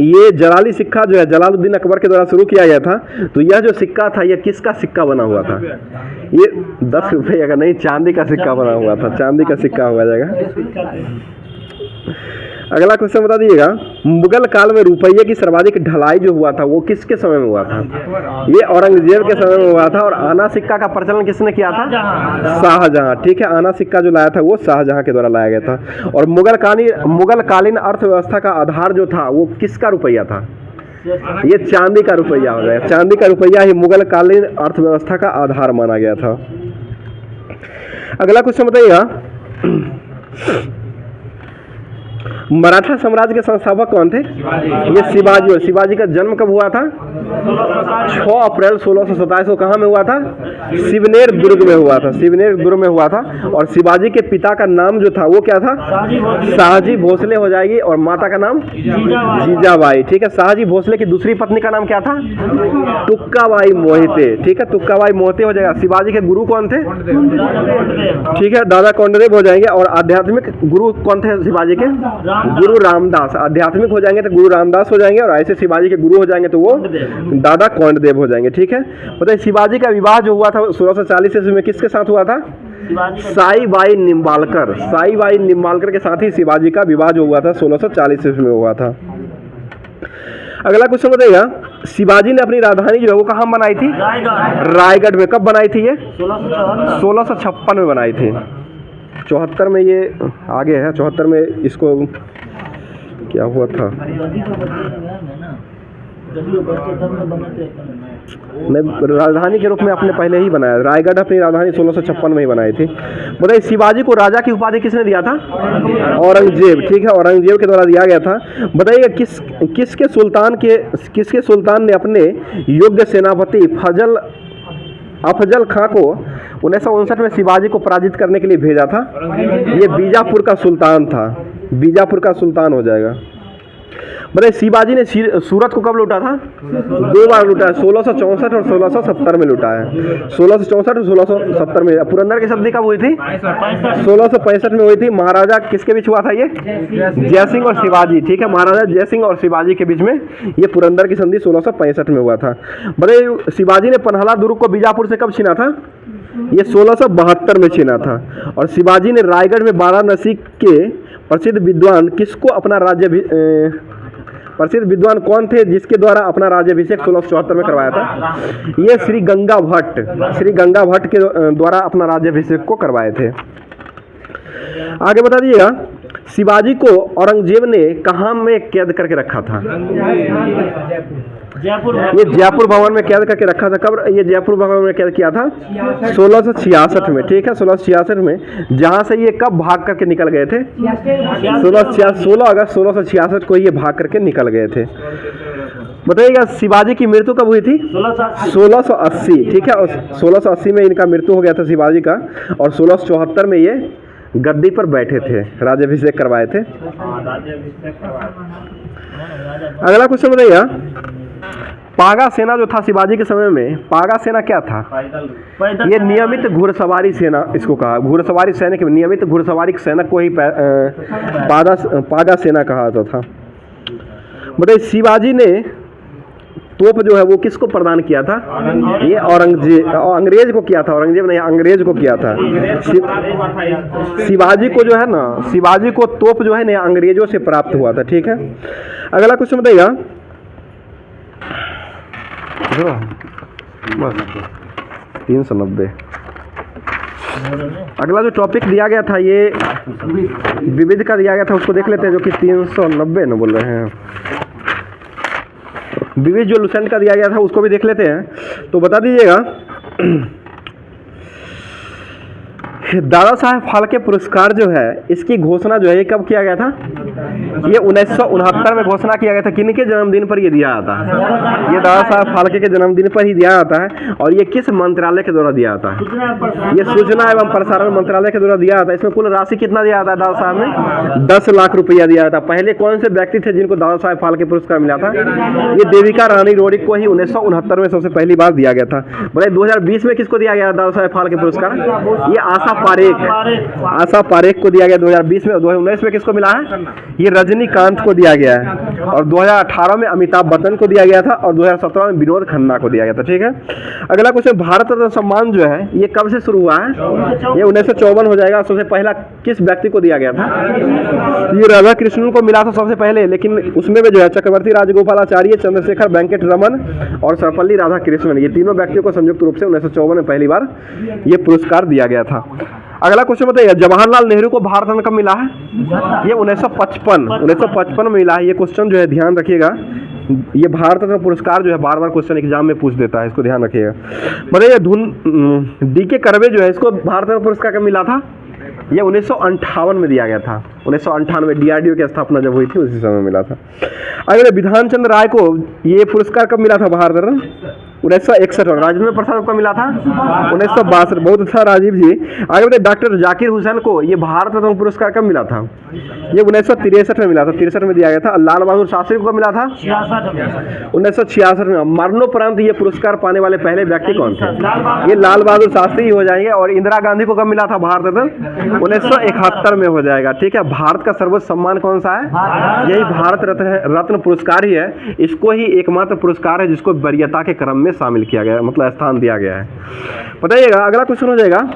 ये जलाली सिक्का जो है जलालुद्दीन अकबर के द्वारा शुरू किया गया था। तो यह जो सिक्का था यह किसका सिक्का बना हुआ था? ये 10 रुपये का नहीं, चांदी का सिक्का बना हुआ था। चांदी का सिक्का हुआ जाएगा। अगला क्वेश्चन बता दीजिएगा, मुगल काल में रुपये की सर्वाधिक ढलाई जो हुआ था वो किसके समय में हुआ था? ये औरंगजेब के समय में हुआ था। और आना सिक्का का प्रचलन किसने किया था? शाहजहां, ठीक है। आना सिक्का जो लाया था वो शाहजहां के द्वारा लाया गया था। और मुगल कालीन अर्थव्यवस्था का आधार जो था वो किसका रुपया था? ये चांदी का रुपया हो जाएगा। चांदी का रुपया ही मुगल कालीन अर्थव्यवस्था का आधार माना गया था। अगला क्वेश्चन बताइएगा, मराठा साम्राज्य के संस्थापक कौन थे? ये शिवाजी। और शिवाजी का जन्म कब हुआ था? 6 अप्रैल 1627 को कहाँ में हुआ था? शिवनेर दुर्ग में हुआ था। शिवनेर दुर्ग में हुआ था। और शिवाजी के पिता का नाम जो था वो क्या था? शाहजी भोसले हो जाएगी। और माता का नाम जीजाबाई। ठीक है। शाहजी भोसले की दूसरी पत्नी का नाम क्या था? तुक्काबाई मोहिते। ठीक है, तुक्काबाई मोहिते हो जाएगा। शिवाजी के गुरु कौन थे? ठीक है, दादा कौंडदेव हो जाएंगे। और आध्यात्मिक गुरु कौन थे शिवाजी के? गुरु रामदास। आध्यात्मिक हो जाएंगे तो गुरु रामदास हो जाएंगे। और ऐसे शिवाजी के गुरु हो जाएंगे तो वो दादा कौंडदेव हो जाएंगे। ठीक है। बताइए शिवाजी का विवाह जो हुआ था 1640 ईस्वी में किसके साथ हुआ था? साईबाई निम्बालकर। साईबाई निम्बालकर के साथ ही शिवाजी का विवाह जो हुआ था 1640 ईस्वी में हुआ था। अगला क्वेश्चन बताइएगा, शिवाजी ने अपनी राजधानी जो है वो कहाँ बनाई थी? रायगढ़ में। कब बनाई थी ये? 1656 में बनाई थी। 74 में ये आगे है। 74 में इसको क्या हुआ था? नहीं, राजधानी के रूप में अपने पहले ही बनाया। रायगढ़ अपनी राजधानी 1656 में ही बनाई थी। बताइए शिवाजी को राजा की उपाधि किसने दिया था? औरंगजेब। ठीक है, औरंगजेब के द्वारा दिया गया था। बताइए किसके सुल्तान ने अपने योग्य सेनापति अफजल खां को 1959 में शिवाजी को पराजित करने के लिए भेजा था? ये बीजापुर का सुल्तान था। बीजापुर का सुल्तान हो जाएगा। बताइए शिवाजी ने सूरत को कब लूटा था? 2 बार लूटा है। 1664 और 1670 में लूटा है। 1664 और 1670 में। पुरंदर की संधि कब हुई थी? 1665 में हुई थी। महाराजा किसके बीच हुआ था ये? जयसिंह और शिवाजी। ठीक है, महाराजा जयसिंह और शिवाजी के बीच में ये पुरंदर की संधि 1665 में हुआ था। बताइए शिवाजी ने पन्हाला दुर्ग को बीजापुर से कब छीना था? ये 1672 में छीना था। और शिवाजी ने रायगढ़ में वाराणसी के प्रसिद्ध विद्वान किसको अपना प्रसिद्ध विद्वान कौन थे जिसके द्वारा अपना राज्याभिषेक 1674 में करवाया था? ये श्री गंगा भट्ट। श्री गंगा भट्ट के द्वारा अपना राज्याभिषेक को करवाए थे। आगे बता दीजिएगा, शिवाजी को औरंगजेब ने कहाँ में कैद करके रखा था? ये जयपुर भवन में कैद करके रखा था। कब ये जयपुर भवन में कैद किया था? 1666 में। ठीक है, 1666 में। जहां से ये कब भाग करके निकल गए थे? 16 अगस्त 1666 को ये भाग करके निकल गए थे। बताइएगा शिवाजी की मृत्यु कब हुई थी? 1680। ठीक है, और 1680 में इनका मृत्यु हो गया था शिवाजी का। और 1674 में ये गद्दी पर बैठे थे, राज्याभिषेक करवाए थे। अगला क्वेश्चन बताइएगा, पागा सेना जो था शिवाजी के समय में, पागा सेना क्या था? ये नियमित घुड़सवारी सेना इसको कहा। घुड़सवारी सैनिक, नियमित घुड़सवारी सैनिक को ही पागा सेना कहा जाता था। बताइए शिवाजी ने तोप जो है वो किसको प्रदान किया था? ये अंग्रेज को किया था। औरंगजेब नहीं, अंग्रेज को किया था। शिवाजी को जो है ना, शिवाजी को तोप जो है ना अंग्रेजों से प्राप्त हुआ था। ठीक है, अगला क्वेश्चन बताइएगा, बस 390। अगला जो टॉपिक दिया गया था ये विविध का दिया गया था, उसको देख लेते हैं, जो कि 390 न बोल रहे हैं। विविध जो लुसेंट का दिया गया था उसको भी देख लेते हैं। तो बता दीजिएगा, दादा साहेब फाल्के पुरस्कार जो है इसकी घोषणा जो है ये कब किया गया था? ये 1969 में घोषणा किया गया था। किनके जन्मदिन पर ये दिया जाता है? ये दादा साहेब फाल्के के जन्मदिन पर ही दिया जाता है। और ये किस मंत्रालय के द्वारा दिया जाता है? ये सूचना एवं प्रसारण मंत्रालय के द्वारा दिया जाता है। इसमें कुल राशि कितना दिया जाता है दादा साहब में? 10 लाख रुपया दिया जाता है। पहले कौन से व्यक्ति थे जिनको दादा साहेब फाल्के पुरस्कार मिला था? ये देविका रानी रोडिक को ही 1969 में सबसे पहली बार दिया गया था। बोले 2020 में किसको दिया गया दादा साहेब फाल्के पुरस्कार? ये आशा पारेख को दिया गया 2020 में। 2019 में किसको मिला है? ये रजनीकांत को दिया गया है। और 2018 में अमिताभ बच्चन को दिया गया था। और 2017 में विनोद खन्ना को दिया गया था। ठीक है, अगला क्वेश्चन, भारत रत्न सम्मान जो है ये कब से शुरू हुआ है? ये 1954 हो जाएगा। सबसे पहला किस व्यक्ति को दिया गया था? ये राधा कृष्णन को मिला था सबसे पहले, लेकिन उसमें भी जो है चक्रवर्ती राजगोपालाचार्य, चंद्रशेखर वेंकट रमन और सर्वपल्ली राधा कृष्णन, ये तीनों व्यक्तियों को संयुक्त रूप से 1954 में पहली बार ये पुरस्कार दिया गया था। अगला क्वेश्चन बताइए, जवाहरलाल नेहरू को भारत रत्न कब मिला है? ये 1955 में मिला है। ये क्वेश्चन जो है ध्यान रखिएगा, ये भारत रत्न पुरस्कार जो है बार बार क्वेश्चन एग्जाम में पूछ देता है, इसको ध्यान रखिएगा। बताइए डी के कर्वे जो है इसको भारत रत्न पुरस्कार कब मिला था? ये 1958 में दिया गया था। 1998 DRDO की स्थापना जब हुई थी उसी समय मिला था। अगले विधान चंद्र राय को ये पुरस्कार कब मिला था भारत रत्न? 1961। और राजेंद्र प्रसाद को मिला था 1962। बहुत अच्छा राजीव जी। आगे बताइए डॉक्टर जाकिर हुसैन को ये भारत रत्न पुरस्कार कब मिला था? ये 1963 में मिला था, 63 में दिया गया था। लाल बहादुर शास्त्री को कब मिला था? 1966 में। मरणोपरांत ये पुरस्कार पाने वाले पहले व्यक्ति कौन थे? ये लाल बहादुर शास्त्री ही हो जाएंगे। और इंदिरा गांधी को कब मिला था भारत रत्न? 1971 में हो जाएगा। ठीक है। भारत का सर्वोच्च सम्मान कौन सा है? यही भारत रत्न पुरस्कार ही है। इसको ही एकमात्र पुरस्कार है जिसको वरीयता के क्रम में शामिल किया गया, मतलब स्थान दिया गया है। बताइएगा अगला क्वेश्चन हो जाएगा,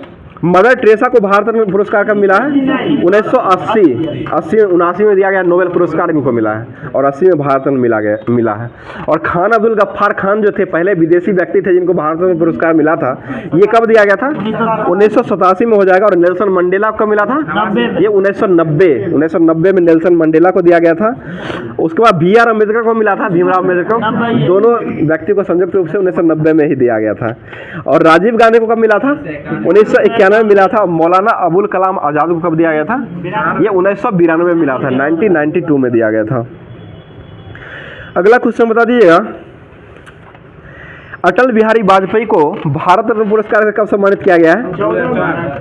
मदर टेरेसा को भारत रत्न पुरस्कार कब मिला है? 1979 में दिया गया नोबेल पुरस्कार इनको मिला है। और 80 में भारत रत्न मिला है। और खान अब्दुल गफ्फार खान जो थे पहले विदेशी व्यक्ति थे जिनको भारत रत्न पुरस्कार मिला था, ये कब दिया गया था? 1987 में हो जाएगा। और नेल्सन मंडेला को मिला था? ये 1990 में नेल्सन मंडेला को दिया गया था। उसके बाद BR अम्बेडकर को मिला था, भीमराव अम्बेडकर। दोनों व्यक्ति को संयुक्त रूप से 1990 में ही दिया गया था। और राजीव गांधी को कब मिला था? 1991 में मिला था। मौलाना अबुल कलाम आजाद को कब दिया गया था? ये 1992 में मिला था, 1992 में दिया गया था। अगला क्वेश्चन बता दीजिएगा, अटल बिहारी वाजपेयी को भारत रत्न पुरस्कार से कब सम्मानित किया गया है?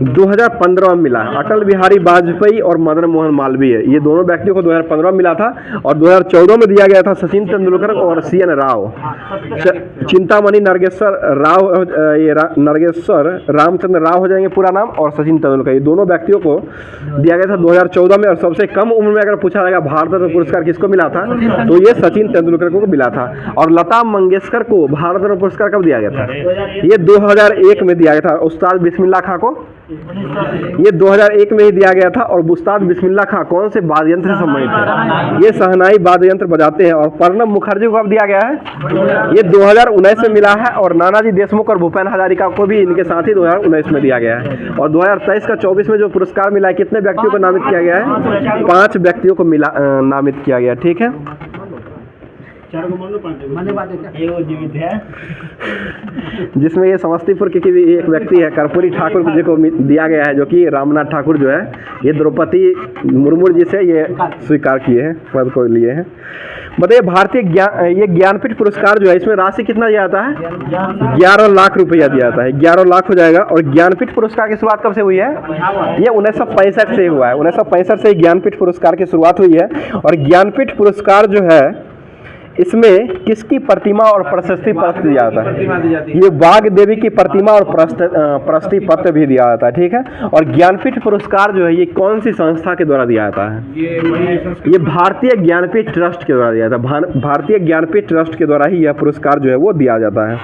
2015 में मिला है। अटल बिहारी वाजपेयी और मदन मोहन मालवीय ये दोनों व्यक्तियों को 2015 में मिला था। और 2014 में दिया गया था सचिन तेंदुलकर और CN राव। चिंतामणि नागेश्वर राव, ये नागेश्वर रामचंद्र राव हो जाएंगे पूरा नाम, और सचिन तेंदुलकर, ये दोनों व्यक्तियों को दिया गया था 2014 में। और सबसे कम उम्र में अगर पूछा जाएगा भारत रत्न पुरस्कार किसको मिला था, तो ये सचिन तेंदुलकर को मिला था। और लता मंगेशकर को भारत रत्न पुरस्कार कब दिया गया था? ये 2001 में दिया गया था। उस्ताद बिस्मिल्लाह खां को ये 2001 में ही दिया गया था। और उस्ताद बिस्मिल्लाह खां कौन से वाद्य यंत्र से संबंधित है? ये शहनाई वाद्य यंत्र बजाते हैं। और प्रणब मुखर्जी को कब दिया गया है? ये 2019 में मिला है। और नानाजी देशमुख और भूपेन हजारिका को भी इनके साथ ही 2019 में दिया गया है। और 2023 का 24 में जो पुरस्कार मिला है कितने व्यक्तियों को नामित किया गया है? 5 व्यक्तियों को नामित किया गया। ठीक है। जीवित है जिसमें ये समस्तीपुर के भी एक व्यक्ति है कर्पूरी ठाकुर जी को दिया गया है, जो कि रामनाथ ठाकुर जो है ये द्रौपदी मुर्मू जी से ये स्वीकार किए हैं, पद को लिए हैं। बताइए भारतीय ये ज्ञानपीठ पुरस्कार जो है इसमें राशि कितना दिया जाता है? 11 लाख रुपया दिया जाता है। 11 लाख हो जाएगा। और ज्ञानपीठ पुरस्कार की शुरुआत कब से हुई है? ये 1965 से हुआ है। 1965 से ज्ञानपीठ पुरस्कार की शुरुआत हुई है। और ज्ञानपीठ पुरस्कार जो है इसमें किसकी प्रतिमा और प्रशस्ति पत्र दिया जाता है? ये वाग देवी की प्रतिमा और प्रशस्ति पत्र भी दिया जाता है। ठीक है। और ज्ञानपीठ पुरस्कार जो है ये कौन सी संस्था के द्वारा दिया जाता है? ये भारतीय ज्ञानपीठ ट्रस्ट के द्वारा दिया जाता है। भारतीय ज्ञानपीठ ट्रस्ट के द्वारा ही यह पुरस्कार जो है वो दिया जाता है।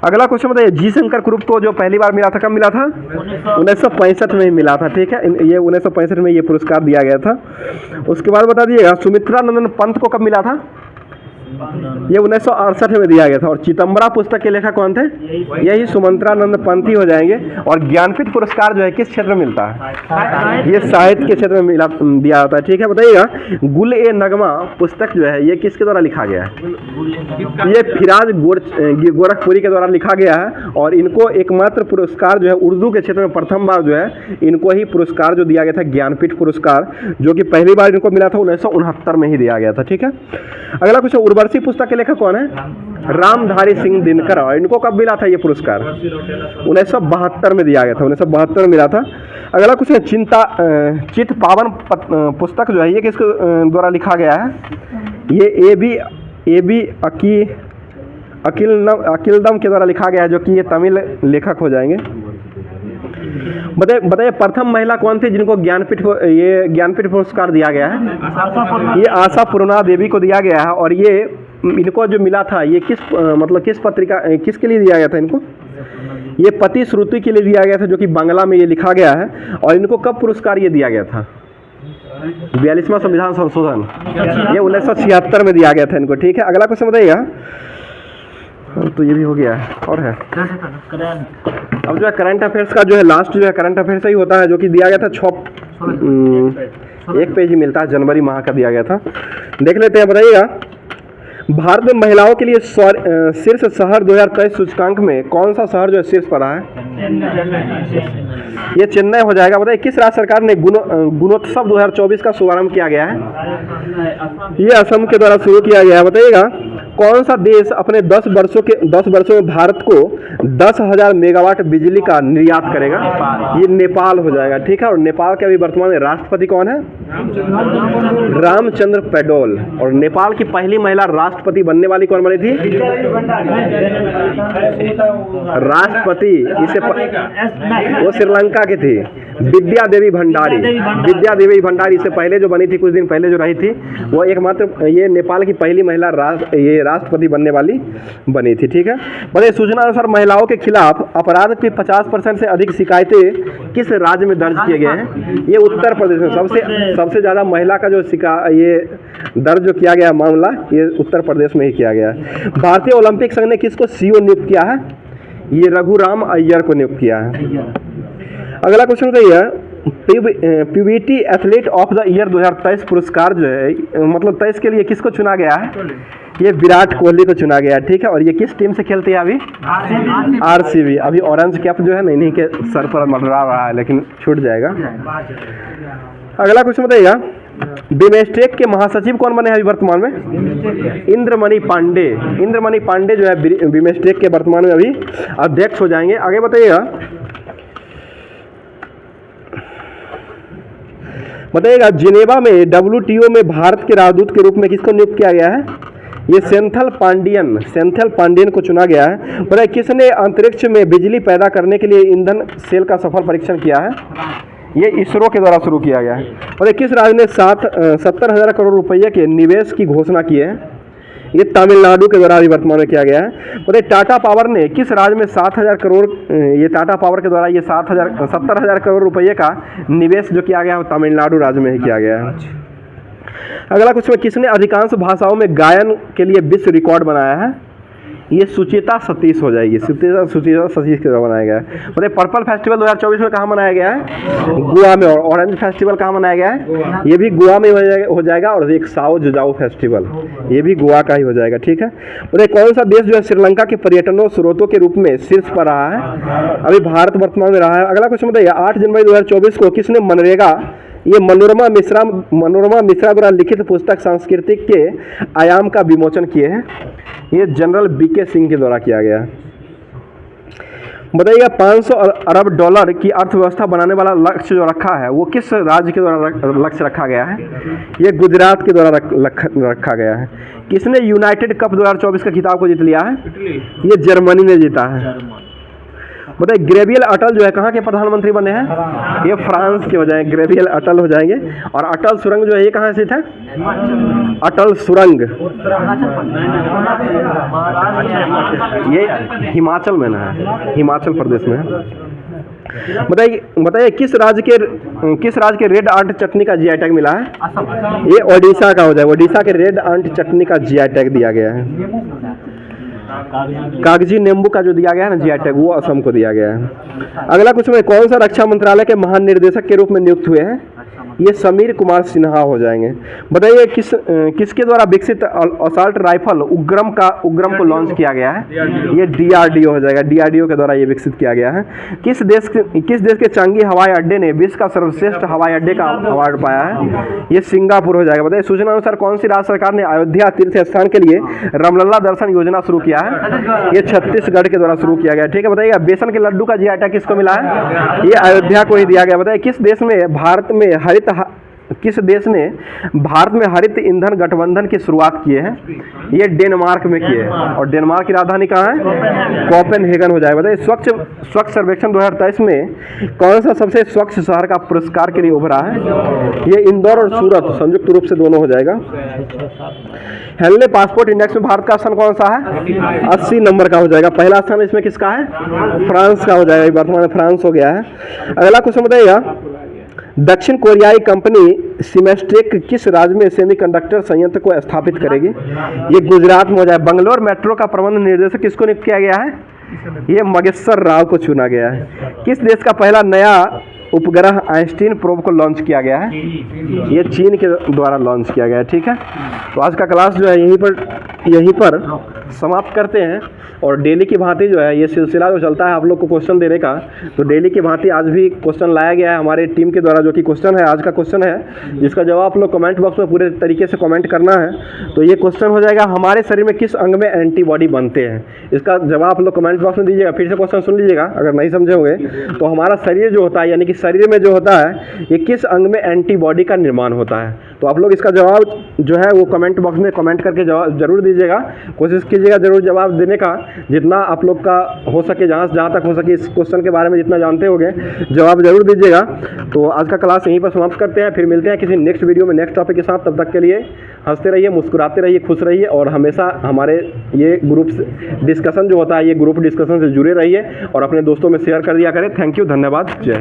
अगला क्वेश्चन बताइए, जी शंकर ग्रुप को जो पहली बार मिला था कब मिला था? 1965 में मिला था। ठीक है। ये 1965 में ये पुरस्कार दिया गया था। उसके बाद बता दीजिएगा सुमित्रा नंदन पंत को कब मिला था? ये 1968 में दिया गया था। और चिदम्बरा पुस्तक के लेखक कौन थे? यही सुमंत्रानंद पंत ही हो जाएंगे। और ज्ञानपीठ पुरस्कार जो है किस क्षेत्र में मिलता है? ये साहित्य के क्षेत्र में दिया जाता है। ठीक है। बताइएगा गुल ए नगमा पुस्तक जो है ये किसके द्वारा लिखा गया है? ये फिराज गोरखपुरी के द्वारा लिखा गया है। और इनको एकमात्र पुरस्कार जो है उर्दू के क्षेत्र में प्रथम बार जो है इनको ही पुरस्कार जो दिया गया था ज्ञानपीठ पुरस्कार, जो कि पहली बार इनको मिला था 1969 में ही दिया गया था। ठीक है। अगला क्वेश्चन, उर्वशी पुस्तक के लेखक कौन है? रामधारी सिंह दिनकर। और इनको कब मिला था ये पुरस्कार? 1972 में दिया गया था। 1972 में मिला था। अगला कुछ चित पावन पुस्तक जो है ये किसके द्वारा लिखा गया है? ये ए बी अकिलदम के द्वारा लिखा गया है, जो कि ये तमिल लेखक हो जाएंगे। बताइए प्रथम महिला कौन थी जिनको ज्ञानपीठ पुरस्कार दिया गया है? ये आशा पूर्णा देवी को दिया गया है। और ये इनको जो मिला था ये किस पत्रिका किसके लिए दिया गया था इनको? ये पति श्रुति के लिए दिया गया था, जो कि बांग्ला में ये लिखा गया है। और इनको कब पुरस्कार ये दिया गया था? 42वां संविधान संशोधन, ये 1976 में दिया गया था इनको। ठीक है। अगला क्वेश्चन बताइएगा, तो ये भी हो गया है। और है अब जो है करंट अफेयर्स का जो है लास्ट जो है करंट अफेयर्स ही होता है, जो कि दिया गया था 1 पेज ही मिलता है, जनवरी माह का दिया गया था। देख लेते हैं। बताइएगा भारत में महिलाओं के लिए शीर्ष शहर 2023 सूचकांक में कौन सा शहर जो है शीर्ष पर रहा है? ये चेन्नई हो जाएगा। बताइए किस राज्य सरकार ने गुणोत्सव 2024 का शुभारंभ किया गया है? ये असम के द्वारा शुरू किया गया है। बताइएगा कौन सा देश अपने 10 वर्षों में भारत को 10,000 मेगावाट बिजली का निर्यात करेगा? ये नेपाल हो जाएगा, ठीक है। और नेपाल के अभी वर्तमान में राष्ट्रपति कौन है? रामचंद्र पौडेल। और नेपाल की पहली महिला राष्ट्रपति बनने वाली कौन बनी थी? राष्ट्रपति वो श्रीलंका के थी, विद्या देवी भंडारी। विद्या देवी भंडारी से पहले जो बनी थी, कुछ दिन पहले जो रही थी, वो एकमात्र ये नेपाल की पहली महिला राष्ट्रपति बनने वाली बनी थी, ठीक है। बताइए सूचना अनुसार महिलाओं के खिलाफ अपराध की 50% से अधिक शिकायतें किस राज्य में दर्ज किए गए हैं? ये उत्तर प्रदेश में सबसे ज़्यादा महिला का जो ये दर्ज जो किया गया मामला, ये उत्तर प्रदेश में ही किया गया है। भारतीय ओलंपिक संघ ने किसको सीईओ नियुक्त किया है? ये रघुराम अय्यर को नियुक्त किया है। अगला क्वेश्चन बताइए Pvt athlete of the year 2023 पुरस्कार जो है मतलब 23 के लिए किसको चुना गया है? ये विराट कोहली को चुना गया है, ठीक है। और ये किस टीम से खेलते हैं अभी? आरसीबी। अभी ऑरेंज कैप जो है ना इन्हीं के सर पर मंडरा रहा है, लेकिन छूट जाएगा। अगला क्वेश्चन बताइएगा बिमस्टेक के महासचिव कौन बने हैं अभी वर्तमान में? इंद्रमणि पांडे। इंद्रमणि पांडे जो है बिमस्टेक के वर्तमान में अभी अध्यक्ष हो जाएंगे। आगे बताइएगा जिनेवा में WTO में भारत के राजदूत के रूप में किसको नियुक्त किया गया है? ये सेंथल पांडियन को चुना गया है। बताइए किसने अंतरिक्ष में बिजली पैदा करने के लिए ईंधन सेल का सफल परीक्षण किया है? ये इसरो के द्वारा शुरू किया गया है। बताइए किस राज्य ने 70,000 करोड़ रुपये के निवेश की घोषणा की है? ये तमिलनाडु के द्वारा अभी वर्तमान में किया गया है। बताइए टाटा पावर ने किस राज्य में 7,000 करोड़ ये टाटा पावर के द्वारा ये 70,000 करोड़ रुपये का निवेश जो किया गया है वो तमिलनाडु राज्य में ही किया गया है। अगला क्वेश्चन किसने अधिकांश भाषाओं में गायन के लिए विश्व रिकॉर्ड बनाया है? ये सुचिता सतीश हो जाएगी। सुचिता सतीश के द्वारा बनाया गया है। बताइए पर्पल फेस्टिवल 2024 में कहाँ मनाया गया है? गोवा में। और ऑरेंज फेस्टिवल कहाँ मनाया गया है? ये भी गोवा में हो जाएगा। और एक साओ जुजाओ फेस्टिवल ये भी गोवा का ही हो जाएगा, ठीक है। बताइए कौन सा देश जो है श्रीलंका के पर्यटन स्रोतों के रूप में शीर्ष पर रहा है? अभी भारत वर्तमान में रहा है। अगला क्वेश्चन बताइए 8 जनवरी 2024 को किसने मनरेगा ये मनोरमा मिश्रा द्वारा लिखित पुस्तक सांस्कृतिक के आयाम का विमोचन किए हैं? ये जनरल बीके सिंह के द्वारा किया गया। बताइएगा 500 अरब डॉलर की अर्थव्यवस्था बनाने वाला लक्ष्य जो रखा है वो किस राज्य के द्वारा लक्ष्य रखा गया है? ये गुजरात के द्वारा रखा गया है। किसने यूनाइटेड कप 2024 का खिताब को जीत लिया है? ये जर्मनी ने जीता है। बताइए ग्रेवियल अटल जो है कहाँ के प्रधानमंत्री बने हैं? ये फ्रांस के हो जाएंगे, ग्रेवियल अटल हो जाएंगे। और अटल सुरंग जो है ये कहाँ स्थित है? अटल सुरंग ये हिमाचल में ना है, हिमाचल प्रदेश में है। बताइए किस राज्य के रेड आंट चटनी का जीआई टैग मिला है? ये ओडिशा का हो जाएगा। ओडिशा के रेड आंट चटनी का जीआई टैग दिया गया है। कागजी नींबू का जो दिया गया है ना जीआई टैग वो असम को दिया गया है। अगला कुछ में कौन सा रक्षा मंत्रालय के महानिर्देशक के रूप में नियुक्त हुए हैं? ये समीर कुमार सिन्हा हो जाएंगे। बताइए किसके द्वारा विकसित असॉल्ट राइफल उग्रम को लॉन्च किया गया है? ये डीआरडीओ हो जाएगा। डीआरडीओ के द्वारा ये विकसित किया गया है। किस देश के चांगी हवाई अड्डे ने विश्व का सर्वश्रेष्ठ हवाई अड्डे का अवार्ड पाया है? ये सिंगापुर हो जाएगा। बताइए सूचना अनुसार कौन सी राज्य सरकार ने अयोध्या तीर्थ स्थान के लिए रामलला दर्शन योजना शुरू किया है? ये छत्तीसगढ़ के द्वारा शुरू किया गया, ठीक है। बताइएगा बेसन के लड्डू का जीआई टैग किसको मिला है? ये अयोध्या को ही दिया गया। बताइए किस देश ने भारत में हरित ईंधन गठबंधन की शुरुआत किए हैं? ये डेनमार्क में किए हैं। और डेनमार्क की राजधानी कहाँ है? कोपेनहेगन हो जाएगा। बताइए स्वच्छ सर्वेक्षण 2023 में कौन सा सबसे स्वच्छ शहर का पुरस्कार के लिए उभरा है? ये इंदौर और सूरत संयुक्त रूप से दोनों हो जाएगा। हेनले पासपोर्ट इंडेक्स में भारत का स्थान कौन सा है? 80 नंबर का हो जाएगा। पहला स्थान इसमें किसका है? फ्रांस का हो जाएगा। वर्तमान में फ्रांस हो गया है। अगला क्वेश्चन बताइएगा दक्षिण कोरियाई कंपनी सिमेस्ट्रिक किस राज्य में सेमीकंडक्टर संयंत्र को स्थापित करेगी? ये गुजरात में हो जाए। बंगलोर मेट्रो का प्रबंध निर्देशक किसको नियुक्त किया गया है? ये मगेश्वर राव को चुना गया है। किस देश का पहला नया उपग्रह आइंस्टीन प्रोब को लॉन्च किया गया है? ये चीन के द्वारा लॉन्च किया गया है, ठीक है। तो आज का क्लास जो है यहीं पर समाप्त करते हैं। और डेली की भांति जो है ये सिलसिला जो चलता है आप लोग को क्वेश्चन देने का, तो डेली की भांति आज भी क्वेश्चन लाया गया है हमारे टीम के द्वारा, जो कि क्वेश्चन है आज का क्वेश्चन है जिसका जवाब आप लोग कमेंट बॉक्स में पूरे तरीके से कमेंट करना है। तो ये क्वेश्चन हो जाएगा, हमारे शरीर में किस अंग में एंटीबॉडी बनते हैं। इसका जवाब आप लोग कमेंट बॉक्स में दीजिएगा। फिर से क्वेश्चन सुन लीजिएगा अगर नहीं समझे होंगे। तो हमारा शरीर जो होता है, यानी कि शरीर में जो होता है, ये किस अंग में एंटीबॉडी का निर्माण होता है। तो आप लोग इसका जवाब जो है वो कमेंट बॉक्स में कमेंट करके जवाब जरूर दीजिएगा। कोशिश कीजिएगा जरूर जवाब देने का, जितना आप लोग का हो सके, जहाँ तक हो सके इस क्वेश्चन के बारे में जितना जानते होंगे जवाब जरूर दीजिएगा। तो आज का क्लास यहीं पर समाप्त करते हैं, फिर मिलते हैं किसी नेक्स्ट वीडियो में नेक्स्ट टॉपिक के साथ। तब तक के लिए हंसते रहिए, मुस्कुराते रहिए, खुश रहिए और हमेशा हमारे ये ग्रुप डिस्कशन जो होता है, ये ग्रुप डिस्कशन से जुड़े रहिए और अपने दोस्तों में शेयर कर दिया करें। थैंक यू, धन्यवाद, जय।